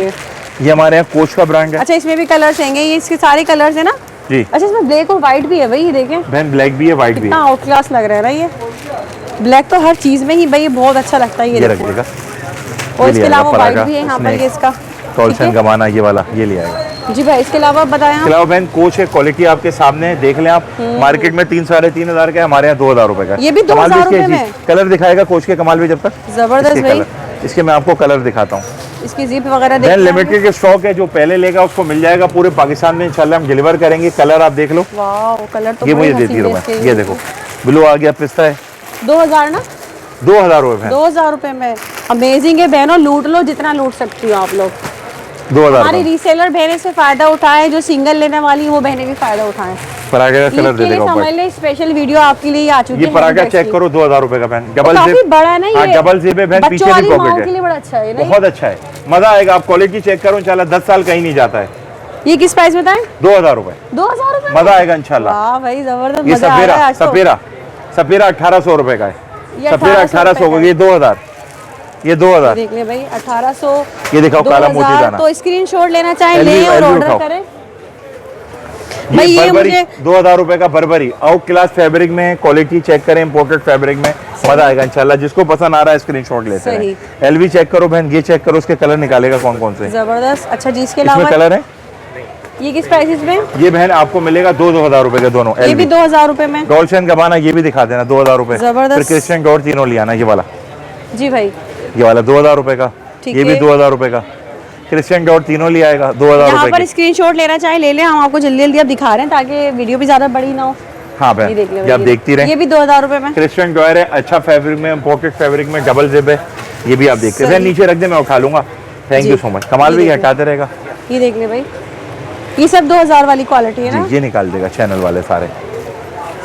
ये हमारे यहाँ कोच का ब्रांड है। अच्छा, इसमें भी कलर्स हैंगे? ये इसके सारे कलर्स है ना? जी। अच्छा इसमें ब्लैक और व्हाइट भी है भाई, ये देखें बहन, ब्लैक भी है व्हाइट भी कितना है। आउट क्लास लग रहा है ना ये। ब्लैक तो हर चीज में ही भाई बहुत अच्छा लगता है ये ये रख देखो। देगा। और ये इसके ले आएगा अलावा व्हाइट परागा, भी है यहाँ पर स्नेक, ये इसका। टॉल्सन ठीक है। गमाना, ये वाला ये ले आएगा। जी भाई, इसके अलावा बताएं इसके आप। अलावा बहन कोच है, क्वालिटी आपके सामने है, देख लें आप। मार्केट में 3-3,500 का है, हमारे यहाँ 2,000 रुपए का है। ये भी कमाल 2,000 इसके रुपए में? जी, कलर दिखाएगा कोच के कमाल भी जब तक। जबरदस्त इसके भाई। कलर, इसके मैं आपको कलर दिखाता हूँ। इसकी जिप वगैरह बहन देखते हैं। लिमिटेड के स्टॉक है, जो पहले लेगा उसको मिल जाएगा पूरे पाकिस्तान में, इंशाल्लाह हम डिलीवर करेंगे। कलर आप देख लो, वाह कलर तो ये बड़े मुझे दे हसीन दी है मैं, इसके। ये देखो ब्लू आ गया, पिस्ता है। 2000 ना? 2,000 रुपए 2000 रुपए में अमेजिंग है बहनों, लूट लो जितना लूट सकती हो आप लोग। 2,000 हमारी रीसेलर बहनें से फायदा उठाए, जो सिंगल लेने वाली वो बहनें भी फायदा उठाएं। परागे का कलर ईद दे के लिए देगा समझ ऊपर। ले स्पेशल वीडियो आपके लिए आ चुकी ये है। परागा हैंड चेक बैग्स करो, 2,000 रुपए का बहन, की। डबल काफी जिप। बड़ा है ना हाँ, ये, डबल जिप है बहन, बच्चों पीछे भी वाली माओं पॉकेट के लिए है। बड़ा अच्छा है नहीं? बहुत अच्छा है, मजा आएगा। आप क्वालिटी चेक करो इंशाल्लाह, 10 साल कहीं नहीं जाता है। ये किस प्राइस में बताएं? 2,000 रुपए, 2000 रुपए? मजा आएगा इंशाल्लाह। वाह भाई जबरदस्त, ये मजा आ रहा है आज तो। सपेरा 1,800 रुपए का है। ये सपेरा 1,800 का का, ये 2,000, ये 2,000। देख ले भाई 1800। ये दिखाओ काला मोती 2000, दाना। तो स्क्रीनशॉट लेना चाहें LV लें और ऑर्डर उठाओ। करें भाई। ये बर्बरी मुझे 2,000 रुपए का, बर्बरी आउट क्लास फैब्रिक में, क्वालिटी चेक करें, इंपोर्टेड फैब्रिक में, मजा आएगा इंशाल्लाह। जिसको पसंद आ रहा है स्क्रीनशॉट लेते सही। हैं। एलवी चेक करो बहन, ये चेक करो, उसके कलर निकालेगा कौन कौन से। जबरदस्त। अच्छा जी, इसके इसमें अलावा कलर है, ये किस प्राइस में? ये बहन आपको मिलेगा 2,000 रुपए के दोनों। ये भी 2000 रुपए में। डॉल्चे एंड गबाना, ये भी दिखा देना, 2,000 रुपए। जबरदस्त। फिर क्रिश्चियन डॉट तीनों ले आना, ये वाला, जी भाई ये वाला 2,000 रुपए का, ठीक ये भी है। 2,000 रुपए का। क्रिश्चियन डॉट तीनों ले आएगा 2,000 यहाँ रुपए पर की। स्क्रीनशॉट लेना चाहे ले लें, हम आपको जल्दी जल्दी अब दिखा रहे हैं ताकि वीडियो भी ज्यादा बड़ी ना हो। हाँ ये बहन, देख ले ये आप भाई, देखती रहे। ये भी 2000 रुपए में। क्रिश्चियन डॉयर है, अच्छा फैब्रिक में, इंपोर्टेड फैब्रिक में, डबल जिप है, ये भी आप देखते हैं। सही। नीचे रख दे, मैं उठा लूंगा। Thank you so much. कमाल ये भी देखो। हटाते रहेगा। ये देख ले भाई, ये सब 2000 वाली क्वालिटी है ना? जी, ये निकाल देगा चैनल वाले सारे।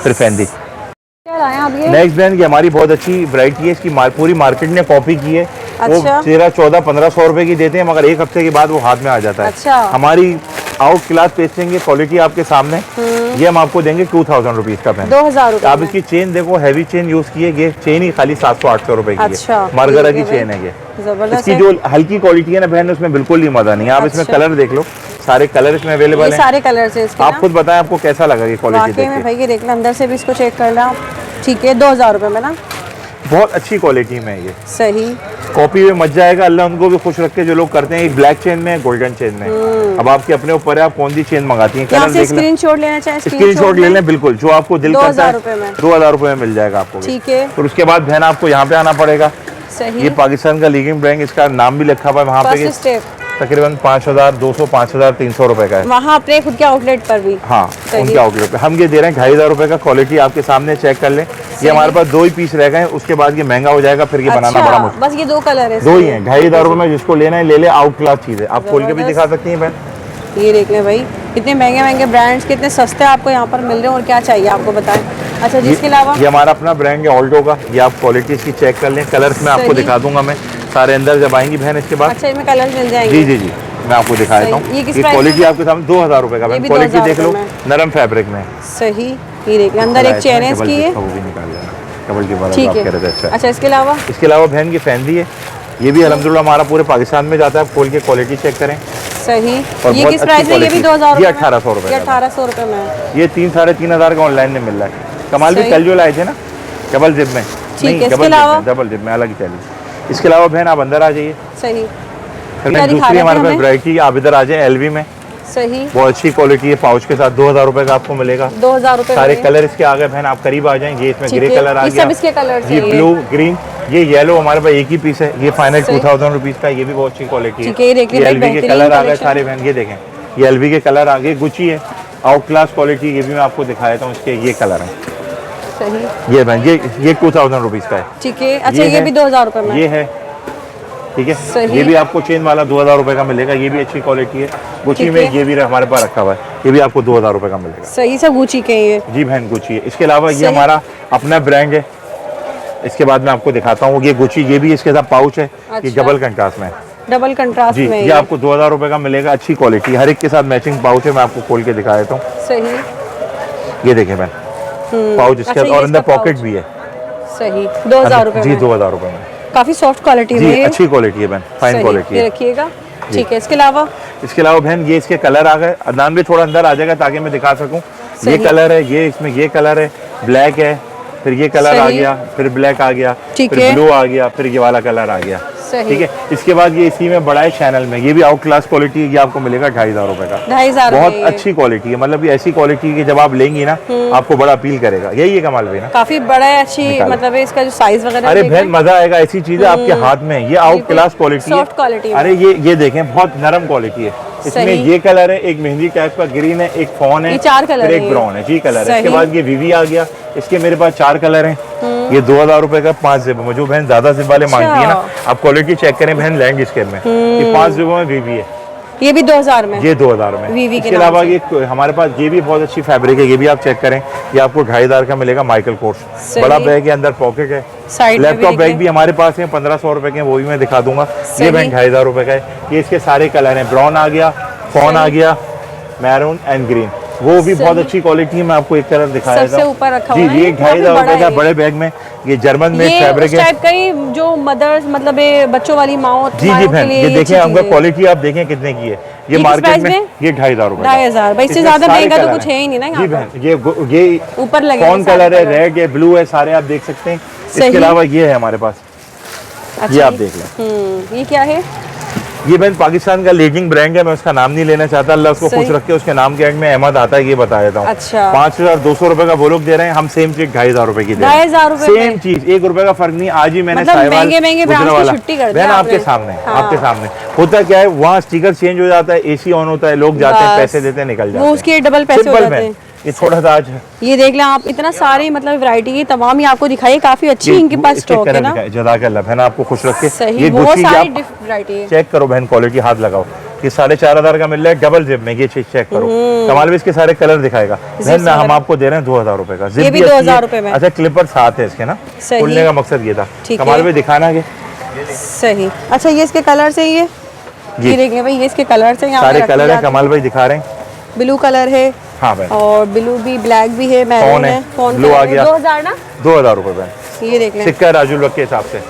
फिर फैंदी क्या लाए आप ये? नेक्स्ट ब्रांड की हमारी बहुत अच्छी वैरायटी है, इसकी पूरी मार्केट ने कॉपी की है। वो अच्छा। 13-14-1500 रुपए की देते हैं, मगर एक हफ्ते के बाद वो हाथ में आ जाता है। अच्छा। हमारी आउट क्लास पेस्टिंग की क्वालिटी आपके सामने, ये हम आपको देंगे 2,000 रुपीज का पेन। 2000 रुपए आप में। इसकी चेन देखो, हैवी चेन यूज की है, ये चेन ही खाली 700-800 रुपए की अच्छा, है। मार्गरा ठीक की है चेन भाई। है ये। जबरदस्त इसकी है। जो हल्की क्वालिटी है ना बहन, उसमें बिल्कुल ही मजा नहीं है। आप इसमें अच्छा। कलर देख लो, सारे कलर इसमें ये अवेलेबल है। सारे कलर्स हैं इसके आप ना? खुद बताएं आपको कैसा लगा ये क्वालिटी वाकई में देख के। भाई ये देखना, अंदर से भी इसको चेक कर लो। ठीक है, 2000 रुपए में ना? बहुत अच्छी क्वालिटी में है ये। सही। कॉपी में मच जाएगा, अल्लाह उनको भी खुश रखे जो लोग करते हैं। एक ब्लैक चेन में, गोल्डन चेन में। अब आपके अपने ऊपर है, आप कौन सी चेन मंगाती हैं। यहाँ कलर से देख लें, स्क्रीनशॉट लेना चाहे स्क्रीनशॉट ले लें, बिल्कुल जो आपको दिल करता 2000 है। रुपए में। 2,000 रुपए में मिल जाएगा आपको। ठीक है। फिर उसके बाद बहन आपको यहाँ पे आना पड़ेगा। सही। ये पाकिस्तान का लीडिंग ब्रांड, इसका नाम भी लिखा हुआ है वहाँ पे। फर्स्ट स्टेप तकरीबन 5,200 5,300 रुपए का है। वहाँ अपने खुद के आउटलेट पर भी। हाँ, सही। उनके आउटलेट पे हम ये दे रहे हैं 2,500 रुपए का। क्वालिटी आपके सामने चेक कर लें। ये हमारे पास 2 ही पीस रह गए हैं, उसके बाद ये महंगा हो जाएगा, फिर ये बनाना बड़ा मुश्किल। बस ये 2 कलर है 2 ही हैं। 2,500 रुपए में जिसको लेना है ले ले, आउट क्लास चीज है। आप खोल के भी दिखा सकती हैं बहन। ये देख लें भाई, इतने महंगे महंगे ब्रांड्स कितने सस्ते आपको यहाँ पर मिल रहे हैं, और क्या चाहिए आपको बताएं। अच्छा जी, इसके अलावा ये हमारा अपना ब्रांड है ऑल्टो का। ये आप क्वालिटी इसकी चेक कर लें, कलर्स में आपको सही। दिखा दूंगा मैं सारे अंदर जब आएंगी बहन इसके बाद। अच्छा, इसमें कलर मिल जाएंगे? जी जी जी, मैं आपको दिखा देता सही। ये हूँ। किस ये प्राइस क्वालिटी में? आपके सामने 2,000 रुपए का ये बहन। भी क्वालिटी 2000 देख लो, रुपए में। नरम फैब्रिक में। सही। ये देखिए अंदर एक चेन है डबल इसकी, जिप ये का वो भी निकाल लेना, डबल जिप वाला ठीक जो आप है। कह रहे थे। अच्छा, अच्छा, इसके अलावा इसके अलावा बहन की फैंदी है, ये भी अल्हम्दुलिल्लाह हमारा पूरे पाकिस्तान में जाता है। आप खोल के क्वालिटी चेक करें। सही। और ये बहुत किस अच्छी प्राइस में? ये भी क्वालिटी। 2000 ये रुपए में? 1800 रुपए ये का। 1800 रुपए में। ये 3-3,500 का ऑनलाइन में मिल रहा है। कमाल भी सही। कल जो लाए थे ना, डबल जिप में। ठीक है, इसके डबल जिप अलावा? में, डबल जिप में अलग ही चलिए। इसके अलावा बहन आप अंदर आ जाइए। सही। फिर क्या दिखा दूसरी रहे थे हमारे पास हमें? वैरायटी, आप इधर आ जाए एलवी में। सही। बहुत अच्छी क्वालिटी है, पाउच के साथ 2,000 रुपए का आपको मिलेगा। 2000 रुपए सारे में। कलर इसके आ गए बहन, आप करीब आ जाएंगे। इसमें ठीक ग्रे है, कलर आ ये गया, सब इसके कलर ये चाहिए। ब्लू, ग्रीन, ये येलो हमारे पास एक ही पीस है। ये फाइनल सही। 2,000 रुपीज का, ये भी बहुत अच्छी क्वालिटी है। ठीक है, ये देखिए भाई, एलवी के बेहतरीन कलर आ गए collection। सारे बहन, ये देखें, ये एलवी के कलर आ गए। गुची है, आउट क्लास क्वालिटी, ये भी मैं आपको दिखा देता हूँ। इसके ये कलर है, सही। ये बहन ये 2,000 रुपीज का है। ठीक है। अच्छा, ये है, भी 2000 रुपए में? ये है, ठीक है। सही। ये भी आपको चेन वाला 2,000 रुपए का मिलेगा, ये भी अच्छी क्वालिटी है। गुची ठीक में है। ये भी हमारे पास रखा हुआ है, ये भी आपको 2,000 रुपए का मिलेगा। सही, सब गुची के ये। जी बहन, गुची है। इसके अलावा ये सही। हमारा अपना ब्रांड है। इसके बाद मैं आपको दिखाता हूँ, ये गुची, ये भी इसके साथ पाउच है। ये अच्छा। डबल कंट्रास्ट में है। डबल कंट्रास्ट जी, में ये आपको 2,000 रुपए का मिलेगा। अच्छी क्वालिटी, हर एक के साथ मैचिंग पाउच है। मैं आपको खोल के दिखा देता हूँ। सही। ये देखें बहन, पाउच इसके अच्छा, साथ, ये और अंदर इसका पॉकेट पाउच। भी है। सही। 2000 रुपए जी, में। 2,000 रुपए में। काफी सॉफ्ट क्वालिटी में जी, ये। अच्छी क्वालिटी है बहन, फाइन सही, क्वालिटी ये है। रखिएगा। ठीक है, इसके अलावा इसके अलावा बहन ये इसके कलर आ गए, अदनान भी थोड़ा अंदर आ जाएगा ताकि मैं दिखा सकूं। ये कलर है, ये इसमें ये कलर है, ब्लैक है, फिर ये कलर आ गया, फिर ब्लैक आ गया, फिर ब्लू आ गया, फिर ये वाला कलर आ गया। ठीक है, इसके बाद ये इसी में बड़ा है चैनल में, ये भी आउट क्लास क्वालिटी है, ये आपको मिलेगा 2,500 रुपए का। 2,500 बहुत अच्छी क्वालिटी है, मतलब ये ऐसी क्वालिटी की जब आप लेंगी ना आपको बड़ा अपील करेगा। यही है कमाल भाई ना, काफी बड़ा है, अच्छी मतलब इसका जो साइज वगैरह। अरे बहन मजा आएगा, ऐसी चीज है आपके हाथ में, ये आउट क्लास क्वालिटी है, सॉफ्ट क्वालिटी। अरे ये देखें बहुत नरम क्वालिटी है। इसमें ये कलर है, एक मेहंदी टाइप का ग्रीन है, एक फोन है, 4 कलर, एक ब्राउन है, जी कलर है। इसके बाद ये वीवी आ गया, इसके मेरे पास 4 कलर हैं। ये 2,000 रुपए का 5 जिब में, जो बहन ज्यादा जिब वाले मांगती है ना, आप क्वालिटी चेक करें बहन, लैंड इसके में ये 5 जिबों में वीवी है, ये भी 2,000 में, ये 2,000 में। इसके अलावा ये हमारे पास ये भी बहुत अच्छी फैब्रिक है, ये भी आप चेक करें, ये आपको 2,500 का मिलेगा। माइकल कोर्स बड़ा बैग है, अंदर पॉकेट है, लैपटॉप बैग भी हमारे पास है, 1,500 रुपए के, वो भी मैं दिखा दूंगा। ये बहन 2,500 रुपए का है। ये इसके सारे कलर है, ब्राउन आ गया, फोन आ गया, मैरून एंड ग्रीन, वो भी बहुत अच्छी क्वालिटी है। मैं आपको एक कलर दिखाया था, सबसे ऊपर रखा जी हुआ है, ये 2,500 रुपए का बड़े बैग में, ये जर्मन में फैब्रिक है, टाइप का ही जो मदर्स मतलब बच्चों वाली माओ। जी बहन ये देखें, हमको क्वालिटी आप देखें कितने की है, ये मार्केट में ये 2,500 रुपए, 2,500 भाई, इससे ज्यादा महंगा तो कुछ है ही नहीं ना। जी बहन ये ऊपर लगे कौन कलर है, रेड है, ब्लू है, सारे आप देख सकते हैं। इसके अलावा ये है हमारे पास, ये आप देख लें। ये क्या है? ये बहन पाकिस्तान का लीडिंग ब्रांड है, मैं उसका नाम नहीं लेना चाहता, अल्लाह उसको खुश रखे। उसके नाम के एंड में अहमद आता है, ये बता देता हूँ। अच्छा। 5,200 रुपए का वो लोग दे रहे हैं, हम सेम चीज 2,500 रुपए की दे रहे हैं। 2,500 सेम चीज, 1 रुपए का फर्क नहीं। आज ही मैंने बहन आपके सामने, आपके सामने होता क्या है, वहाँ स्टिकर चेंज हो जाता है, एसी ऑन होता है, लोग जाते हैं, पैसे देते हैं, निकल जाते हैं, उसके डबल पैसे हो जाते हैं। ये थोड़ा सा आज ये देख लें आप, इतना सारे मतलब वैरायटी की तमाम ही आपको दिखाई, काफी अच्छी इनके पास स्टॉक है ना। जज़ाकल्लाह बहन, आपको खुश रखे। ये बहुत सारी वैरायटी है, चेक करो बहन, क्वालिटी हाथ लगाओ। ये 4,500 का मिल रहा है डबल जिप में, ये चीज चेक करो। कमाल भी इसके सारे कलर दिखाएगा बहन, हम आपको दे रहे हैं 2,000 रुपए का, ये भी 2,000 रुपए में। अच्छा क्लिपर साथ है इसके ना, खुलने का मकसद ये था। कमाल भी दिखाना है सही। अच्छा ये इसके कलर से, ये देखें भाई, ये इसके कलर से सारे कलर है, कमाल भाई दिखा रहे हैं। ब्लू कलर है, हाँ भाई, और ब्लू भी, ब्लैक भी है, मैरून है, ब्लू आ गया। 2,000 ना, 2,000 रुपए बहन, ये देख लें, सिक्का राजुल वक्त के हिसाब से।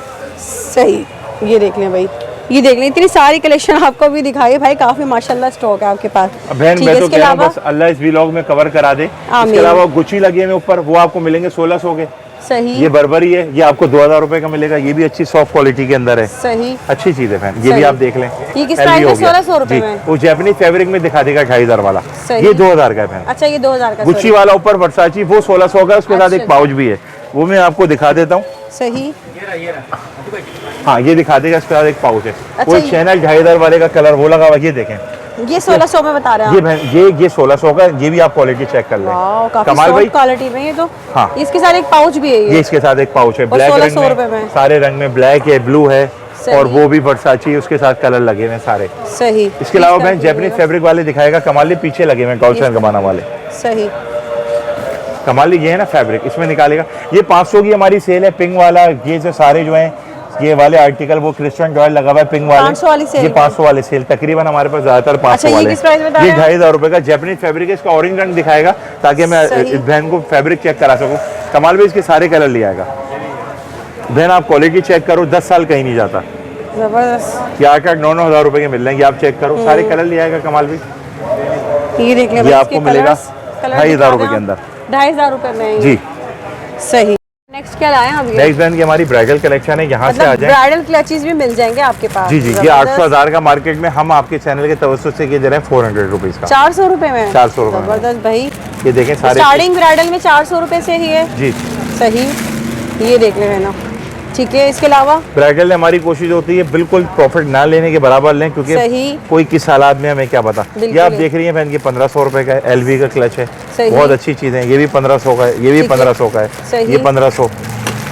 सही, ये देख लें भाई, ये देख लें, इतनी सारी कलेक्शन आपको भी दिखाई भाई, काफी माशाल्लाह स्टॉक है आपके पास। बहन मैं तो कह रहा हूं बस अल्लाह इस व्लॉग में कवर करा दे। इसके अलावा गुच्ची लगे हैं ऊपर, वो आपको मिलेंगे 1,600 के। सही। ये बर्बरी है, ये आपको 2,000 रुपए का मिलेगा, ये भी अच्छी सॉफ्ट क्वालिटी के अंदर है। सही, अच्छी चीज है बहन, ये भी आप देख लें। ये किस प्राइस में? 1,600 रुपए में। वो जैपनीज फैब्रिक में दिखा देगा 2,500 वाला, ये 2,000 का है बहन। अच्छा ये 2,000 का गुच्ची वाला ऊपर वर्साची, वो 1,600 का, उसके साथ एक पाउच भी है, वो मैं आपको दिखा देता हूँ। सही, हाँ ये दिखा देगा, इसके साथ एक पाउच है। वो चैनल 2,500 वाले का कलर वो लगा हुआ, ये देखें, ये 1,600 में बता रहे हैं ये बहन, ये 1,600 का, ये भी आप क्वालिटी चेक कर लें। कमाल भाई क्वालिटी में, ये तो हाँ, इसके साथ एक पाउच भी है, ये इसके साथ एक पाउच है, ब्लैक रंग में, सारे रंग में, ब्लैक है, ब्लू है, और वो भी वर्साची, उसके साथ कलर लगे हुए सारे। सही। इसके अलावा बहन जैपनीज फैब्रिक वाले दिखाएगा, कमाली पीछे लगे हुए डॉल्फिन गबाना वाले। सही, कमाली ये है ना फैब्रिक, इसमें निकालेगा। ये 500 की हमारी सेल है, पिंक वाला, ये जो सारे जो हैं ये वाले आर्टिकल, वो क्रिश्चियन जॉयल लगा हुआ है पिंक वाले, 500 वाली सेल, ये 500 वाले सेल तकरीबन हमारे पास ज्यादातर 500 वाले। ये 2,500 रुपए का जैपनीज फैब्रिक है, इसका ऑरेंज रंग दिखाएगा ताकि मैं इस बहन को फैब्रिक चेक करा सकूं। कमाल भी इसके सारे कलर ले आएगा बहन, आप क्वालिटी चेक करो, 10 साल कहीं नहीं जाता। जबरदस्त, ये 8-9 हज़ार रुपए के मिल रहे हैं, आप चेक करो, सारे कलर ले आएगा कमाल भी। ये देख लें, ये आपको मिलेगा 2,500 रुपए के अंदर, 2,500 रुपए में जी। सही। नेक्स्ट क्या लाए हम? नेक्स्ट बहन की हमारी ब्राइडल कलेक्शन है, यहाँ से आ जाए। ब्राइडल क्लचेस भी मिल जाएंगे आपके पास। जी, ये 800,000 का मार्केट में, हम आपके चैनल के तवज्जुह से ये दे रहे हैं 400 रुपीज का। 400 रुपए में, 400 रुपए। जबरदस्त भाई, ये देखें सारे स्टार्टिंग ब्राइडल में 400 रुपए से ही है जी। सही, ये देख ले ना, ठीक है। इसके अलावा ब्राइडल हमारी कोशिश होती है बिल्कुल प्रॉफिट ना लेने के बराबर लें, क्योंकि कोई किस हालात में हमें क्या पता। ये आप देख रही हैं बहन, ये 1,500 रुपए का है, LV का क्लच है, बहुत अच्छी चीज है। ये भी 1,500 का है, ये भी 1,500 का है, ये 1,500,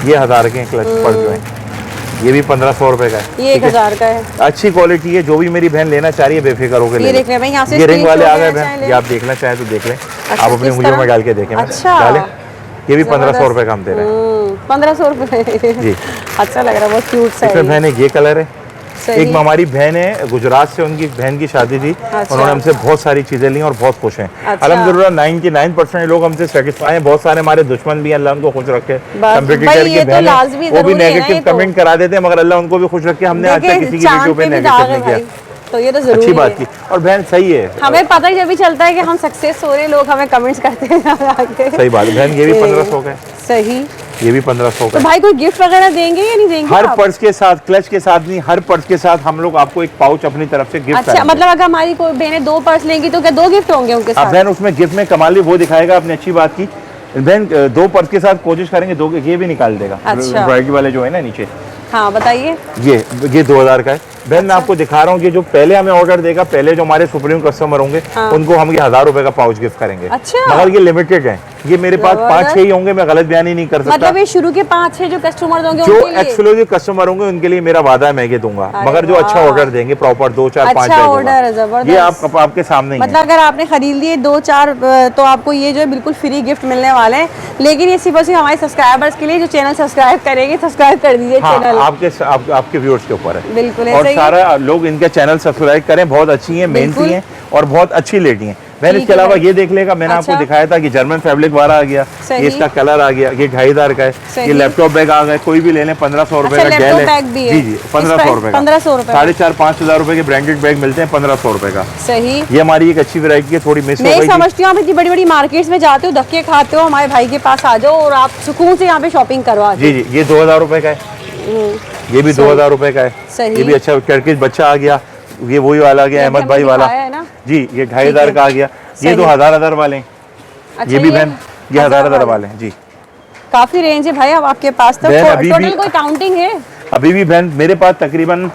ये 1,000 के क्लच पर जो है, ये भी 1,500 रुपए का है, ये 1,000 का है। अच्छी क्वालिटी है, जो भी मेरी बहन लेना चाह रही है बेफिक्र होकर ले। ये रिंग वाले आ गए बहन, ये आप देखना चाहें तो देख लें, आप अपनी उंगलियों में डाल के देखें, डालें। ये भी 1,500 रुपए का हम दे रहे हैं, 1,500 रुपए जी। अच्छा लग रहा है, बहुत क्यूट सा है। इसमें बहन ये कलर है, एक हमारी बहन है गुजरात से, उनकी बहन की शादी थी, उन्होंने हमसे बहुत सारी चीजें ली और बहुत खुश हैं। अल्हम्दुलिल्लाह 99% लोग हमसे सेटिस्फाई हैं। बहुत सारे हमारे दुश्मन भी, अल्लाह उनको खुश रखे। कंप्यूटर की बहन वो भी नेगेटिव कमेंट करा देते हैं, मगर अल्लाह उनको भी खुश रखे। हमने आज तक किसी की वीडियो पे नेगेटिव नहीं किया। तो ये तो जरूरी अच्छी बात है। की। और बहन सही है, हमें पता ही जब भी चलता है कि हम सक्सेस हो रहे हैं, लोग हमें कमेंट्स करते हैं आगे। सही बात है बहन, ये भी 1500 का है, सही। ये भी 1500 का तो है। भाई कोई गिफ्ट वगैरह देंगे या नहीं देंगे हर आप? पर्स के साथ, क्लच के साथ नहीं, हर पर्स के साथ हम लोग आपको एक पाउच अपनी तरफ से गिफ्ट अच्छा, करेंगे। मतलब अगर हमारी कोई बहनें 2 पर्स लेंगी तो क्या 2 गिफ्ट होंगे उनके अब साथ? बहन उसमें गिफ्ट में कमाल भी वो दिखाएगा, आपने अच्छी बात की बहन। 2 पर्स के साथ कोशिश करेंगे 2 ये भी निकाल देगा। अच्छा। एम्ब्रॉयडरी वाले जो है ना नीचे, हाँ बताइए। ये 2000 का है बहन। मैं आपको दिखा रहा हूँ कि जो पहले हमें ऑर्डर देगा, पहले जो हमारे सुप्रीम कस्टमर होंगे, उनको हम ये 1000 रुपए का पाउच गिफ्ट करेंगे। अच्छा। मगर ये लिमिटेड है, ये मेरे पास 5-6 ही होंगे, मैं गलत बयानी नहीं कर सकता। मतलब ये शुरू के 5-6 जो कस्टमर होंगे जो उनके लिए? एक्सक्लूसिव कस्टमर होंगे उनके लिए मेरा वादा है मैं ये दूंगा, अरे मगर जो अच्छा वाह। ऑर्डर देंगे प्रॉपर 2, 4, 5 अच्छा बैग ऑर्डर है, होगा। जबरदस्त। ये आपके सामने ही मतलब है। अगर आपने खरीद लिए 2-4 तो आपको ये जो है बिल्कुल फ्री गिफ्ट मिलने वाले हैं। लेकिन ये सिर्फ और सिर्फ हमारे सब्सक्राइबर्स के लिए, जो चैनल सब्सक्राइब करेंगे, सब्सक्राइब कर दीजिए हाँ, चैनल। आपके व्यूअर्स के ऊपर है। बिल्कुल और ऐसे ही। सारा लोग इनके चैनल सब्सक्राइब करें, बहुत अच्छी हैं, मेहनती बिल्कुल। हैं और बहुत अच्छी लेडी हैं। मैंने ठीक इसके है अलावा भाई। ये देख लेगा, मैंने अच्छा। आपको दिखाया था कि जर्मन फैब्रिक वाला आ गया, सही। ये इसका कलर आ गया, ये 2500 का है। सही। ये लैपटॉप बैग आ गए, कोई भी ले लें 1500 रुपए अच्छा, का लैपटॉप डेल बैग भी है। जी जी, 1500 रुपए का। 1500 रुपए का। 4,500-5,000 रुपए के ब्रांडेड बैग मिलते हैं, 1500 रुपए का। सही। ये हमारी एक अच्छी वैरायटी है, थोड़ी मिस हो मैं गई थी। समझती हूँ आप इतनी बड़ी बड़ी मार्केट्स में जाते हो, धक्के खाते हो, हमारे भाई के पास आ जाओ और आप सुकून से यहाँ पे शॉपिंग करवा जी जी, ये 2000 रुपए का है, ये भी 2000 रुपए का है। सही। ये भी अच्छा टर्किश बच्चा आ गया, ये वही वाला आ गया, ये अहमद भी भाई हमने वाला दिखाया है ना? जी, ये 2500 का आ गया। ये सही। तो हजार वाले हैं। अच्छा, ये भी बहन, ये हजार वाले हैं जी। काफी रेंज है भाई अब आपके पास। तो बहन, अभी टोटल भी- कोई काउंटिंग है? अभी भी बहन मेरे पास तकरीबन,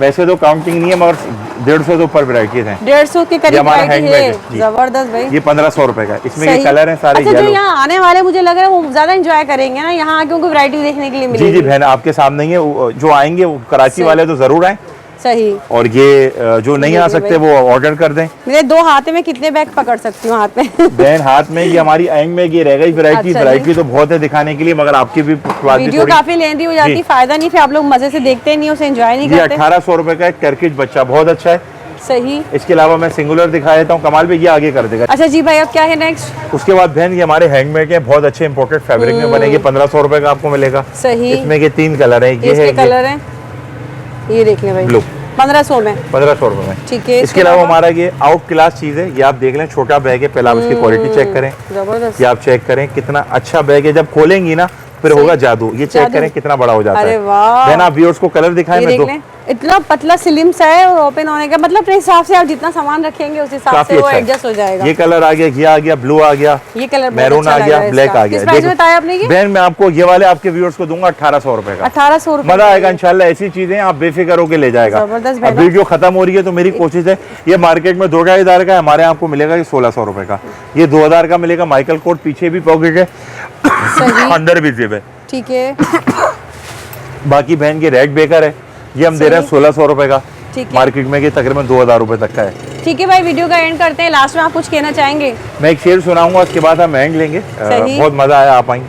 वैसे तो काउंटिंग नहीं है मगर 150 से ऊपर वैरायटीज हैं। 150 के ये करीब हमारा वैरायटी हैंडबैग है। है जी। जबरदस्त भाई। ये 1500 रुपए का है, इसमें ये सही। कलर हैं सारे अच्छा, जो येलो। यहाँ आने वाले मुझे लग रहा है वो ज्यादा एंजॉय करेंगे ना, यहाँ आके उनको वैरायटी देखने के लिए जी मिलेगी। जी बहन, आपके सामने ही है, जो आएंगे वो कराची सही। वाले तो जरूर आए, सही। और ये जो नहीं आ सकते वो ऑर्डर कर दें। मेरे 2 हाथ में कितने बैग पकड़ सकती हूँ हाथ में? बहन हाथ में, ये हमारी एंग में ये रहेगा वैरायटी। अच्छा जी। वैरायटी तो बहुत है दिखाने के लिए, मगर आपकी भी बात भी वीडियो थोड़ी। काफी लेंदी हो जाती, जी। फायदा नहीं, फिर आप लोग मजे से देखते नहीं, उसे एंजॉय नहीं ये करते। 1800 रुपए का एक टर्किश बच्चा, बहुत अच्छा है। सही। इसके अलावा मैं सिंगुलर दिखा देता हूँ, कमाल भी ये आगे कर देगा। अच्छा जी भाई, अब क्या है नेक्स्ट? उसके बाद बहन ये हमारे हैंडमेड हैं, बहुत अच्छे इंपोर्टेड फैब्रिक में बनेंगे, 1500 रुपए का आपको मिलेगा। सही। इसमें ये 3 कलर है, ये इसके है कलर है, ये देखिए भाई। ब्लू, 1500 में। 1500 रुपए में। ठीक है। इसके अलावा हमारा ये आउट क्लास चीज है, ये आप देख लें, छोटा बैग है, पहले आप इसकी क्वालिटी चेक करें, जबरदस्त। ये आप चेक करें कितना अच्छा बैग है। जब खोलेंगी ना फिर होगा जादू, ये चेक जादू। करें कितना बड़ा हो जाता अरे है। वाह। बहन आप व्यूअर्स को कलर दिखाएं, ये मैं देख दो लें, इतना पतला स्लिम सा है और ओपन होने का मतलब अपने हिसाब से आप जितना सामान रखेंगे उस हिसाब काफी से वो अच्छा एडजस्ट हो जाएगा। ये कलर आ गया, ये आ गया, ब्लू आ गया, ये कलर बहुत मैरून अच्छा आ लग गया, रहा है ब्लैक इसका। आ गया। किस प्राइस देखो, बताया आपने ये? बहन मैं आपको ये वाले आपके व्यूअर्स को दूंगा 1800 रुपए का। 1800 रुपए। मजा आएगा इंशाल्लाह, ऐसी चीजें आप बेफिक्र होकर ले जाएगा। जबरदस्त अब वीडियो खत्म हो रही है तो मेरी कोशिश है, ये मार्केट में 2,500 का है, हमारे यहाँ आपको मिलेगा ये 1600 रुपए का। ये 2000 का मिलेगा। माइकल कोट, पीछे भी पॉकेट है, सही। अंदर भी जिप है। ठीक है। बाकी बहन ये रेड बेकर है, ये हम दे रहे हैं 1600 रुपए का। ठीक है। मार्केट में ये तकरीबन 2000 रुपए तक का है। ठीक है भाई, वीडियो का एंड करते हैं। लास्ट में आप कुछ कहना चाहेंगे? मैं एक शेर सुनाऊंगा, उसके बाद हम एंड लेंगे। सही। बहुत मजा आया, आप आई,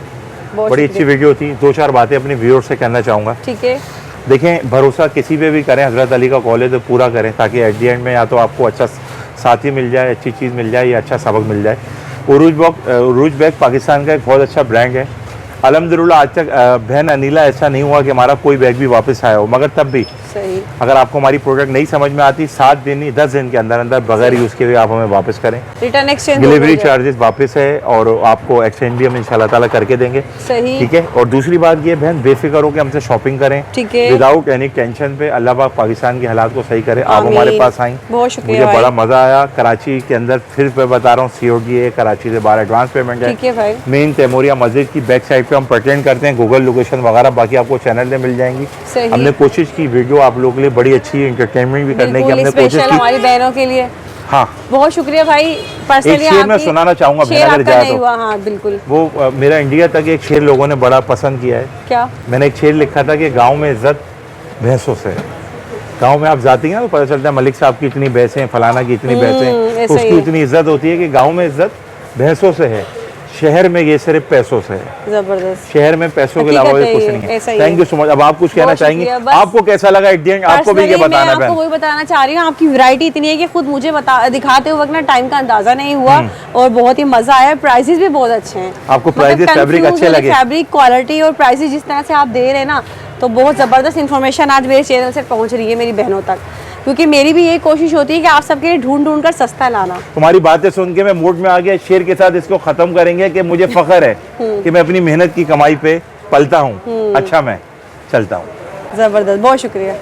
बहुत बड़ी अच्छी शुक्रिया। वीडियो थी। 2-4 बातें अपने व्यूअर्स से कहना चाहूँगा। ठीक है। देखें, भरोसा किसी पे भी करें, हजरत अली का कॉल है तो पूरा करें, ताकि एट दी एंड में या तो आपको अच्छा साथी मिल जाए, अच्छी चीज़ मिल जाए, या अच्छा सबक मिल जाए। उरूज बैग पाकिस्तान का एक बहुत अच्छा ब्रांड है। अल्हम्दुलिल्लाह आज तक बहन अनिला ऐसा नहीं हुआ कि हमारा कोई बैग भी वापस आया हो, मगर तब भी सही। अगर आपको हमारी प्रोडक्ट नहीं समझ में आती, 7 दिन नहीं 10 दिन के अंदर अंदर बगैर यूज़ के आप हमें वापस करें। रिटर्न एक्सचेंज डिलीवरी चार्जेस वापस है, और आपको एक्सचेंज भी हम इंशाल्लाह ताला करके देंगे। सही। ठीक है। और दूसरी बात ये बहन, बेफिक्र होकर हमसे शॉपिंग करें, ठीक है। विदाउट एनी टेंशन पे। अल्लाह पाक पाकिस्तान के हालात को सही करे। आप आमीन। हमारे पास आई, बहुत शुक्रिया मुझे भाई। बड़ा मजा आया। कराची के अंदर फिर मैं बता रहा हूँ, COD है, कराची से बाहर एडवांस पेमेंट है। ठीक है भाई। मेन तैमूरिया मस्जिद की बैक साइड पे हम प्रटेंड करते हैं, गूगल लोकेशन वगैरह बाकी आपको चैनल में मिल जाएंगी। सही। हमने कोशिश की वीडियो आप लोगों के लिए बड़ी अच्छी एंटरटेनमेंट भी करने की बिल्कुल हमने कोशिश स्पेशल की। हमारी बहनों के लिए। हाँ, बहुत शुक्रिया भाई। पर्सनली शेर मैं सुनाना चाहूंगा, शेर बहन अगर आपका जाए नहीं तो। हुआ। हाँ बिल्कुल। वो मेरा इंडिया तक एक शेर लोगों ने बड़ा पसंद किया है। क्या? मैंने एक शेर लिखा था कि गांव में इज्जत भैंसों से है। गांव में आप जाती हैं ना तो पता चलता है मलिक साहब की इतनी भैंसें हैं, फलाना की इतनी भैंसें हैं, ऐसा तो ही उसकी है। इतनी इज्जत होती है कि गांव में इज्जत भैंसों से है, शहर में ये सिर्फ पैसों से है। जबरदस्त। शहर में पैसों के अलावा हकीकत ये है कुछ ये, नहीं है। ऐसा ही थैंक है। You so much. अब आप कुछ कहना बहुत चाहेंगे? शुक्रिया, बस। आपको कैसा लगा एट द एंड, आपको भी ये Personally, बताना मैं आपको बहन। वही बताना चाह रही हूँ, आपकी वैरायटी इतनी है कि खुद मुझे दिखाते हुए वक्त ना टाइम का अंदाजा नहीं हुआ और बहुत ही मजा आया। प्राइसेस भी बहुत अच्छे हैं। आपको prices, fabric अच्छे लगे? फैब्रिक क्वालिटी और प्राइसेस जिस तरह से आप दे रहे हैं ना, तो बहुत ज़बरदस्त इन्फॉर्मेशन आज मेरे चैनल से पहुँच रही है मेरी बहनों तक। क्योंकि मेरी भी यही कोशिश होती है कि आप सबके लिए ढूंढ ढूंढ कर सस्ता लाना। तुम्हारी बातें सुन के मैं मूड में आ गया, शेर के साथ इसको खत्म करेंगे कि मुझे फख्र है कि मैं अपनी मेहनत की कमाई पे पलता हूँ। अच्छा, मैं चलता हूँ। ज़बरदस्त, बहुत शुक्रिया।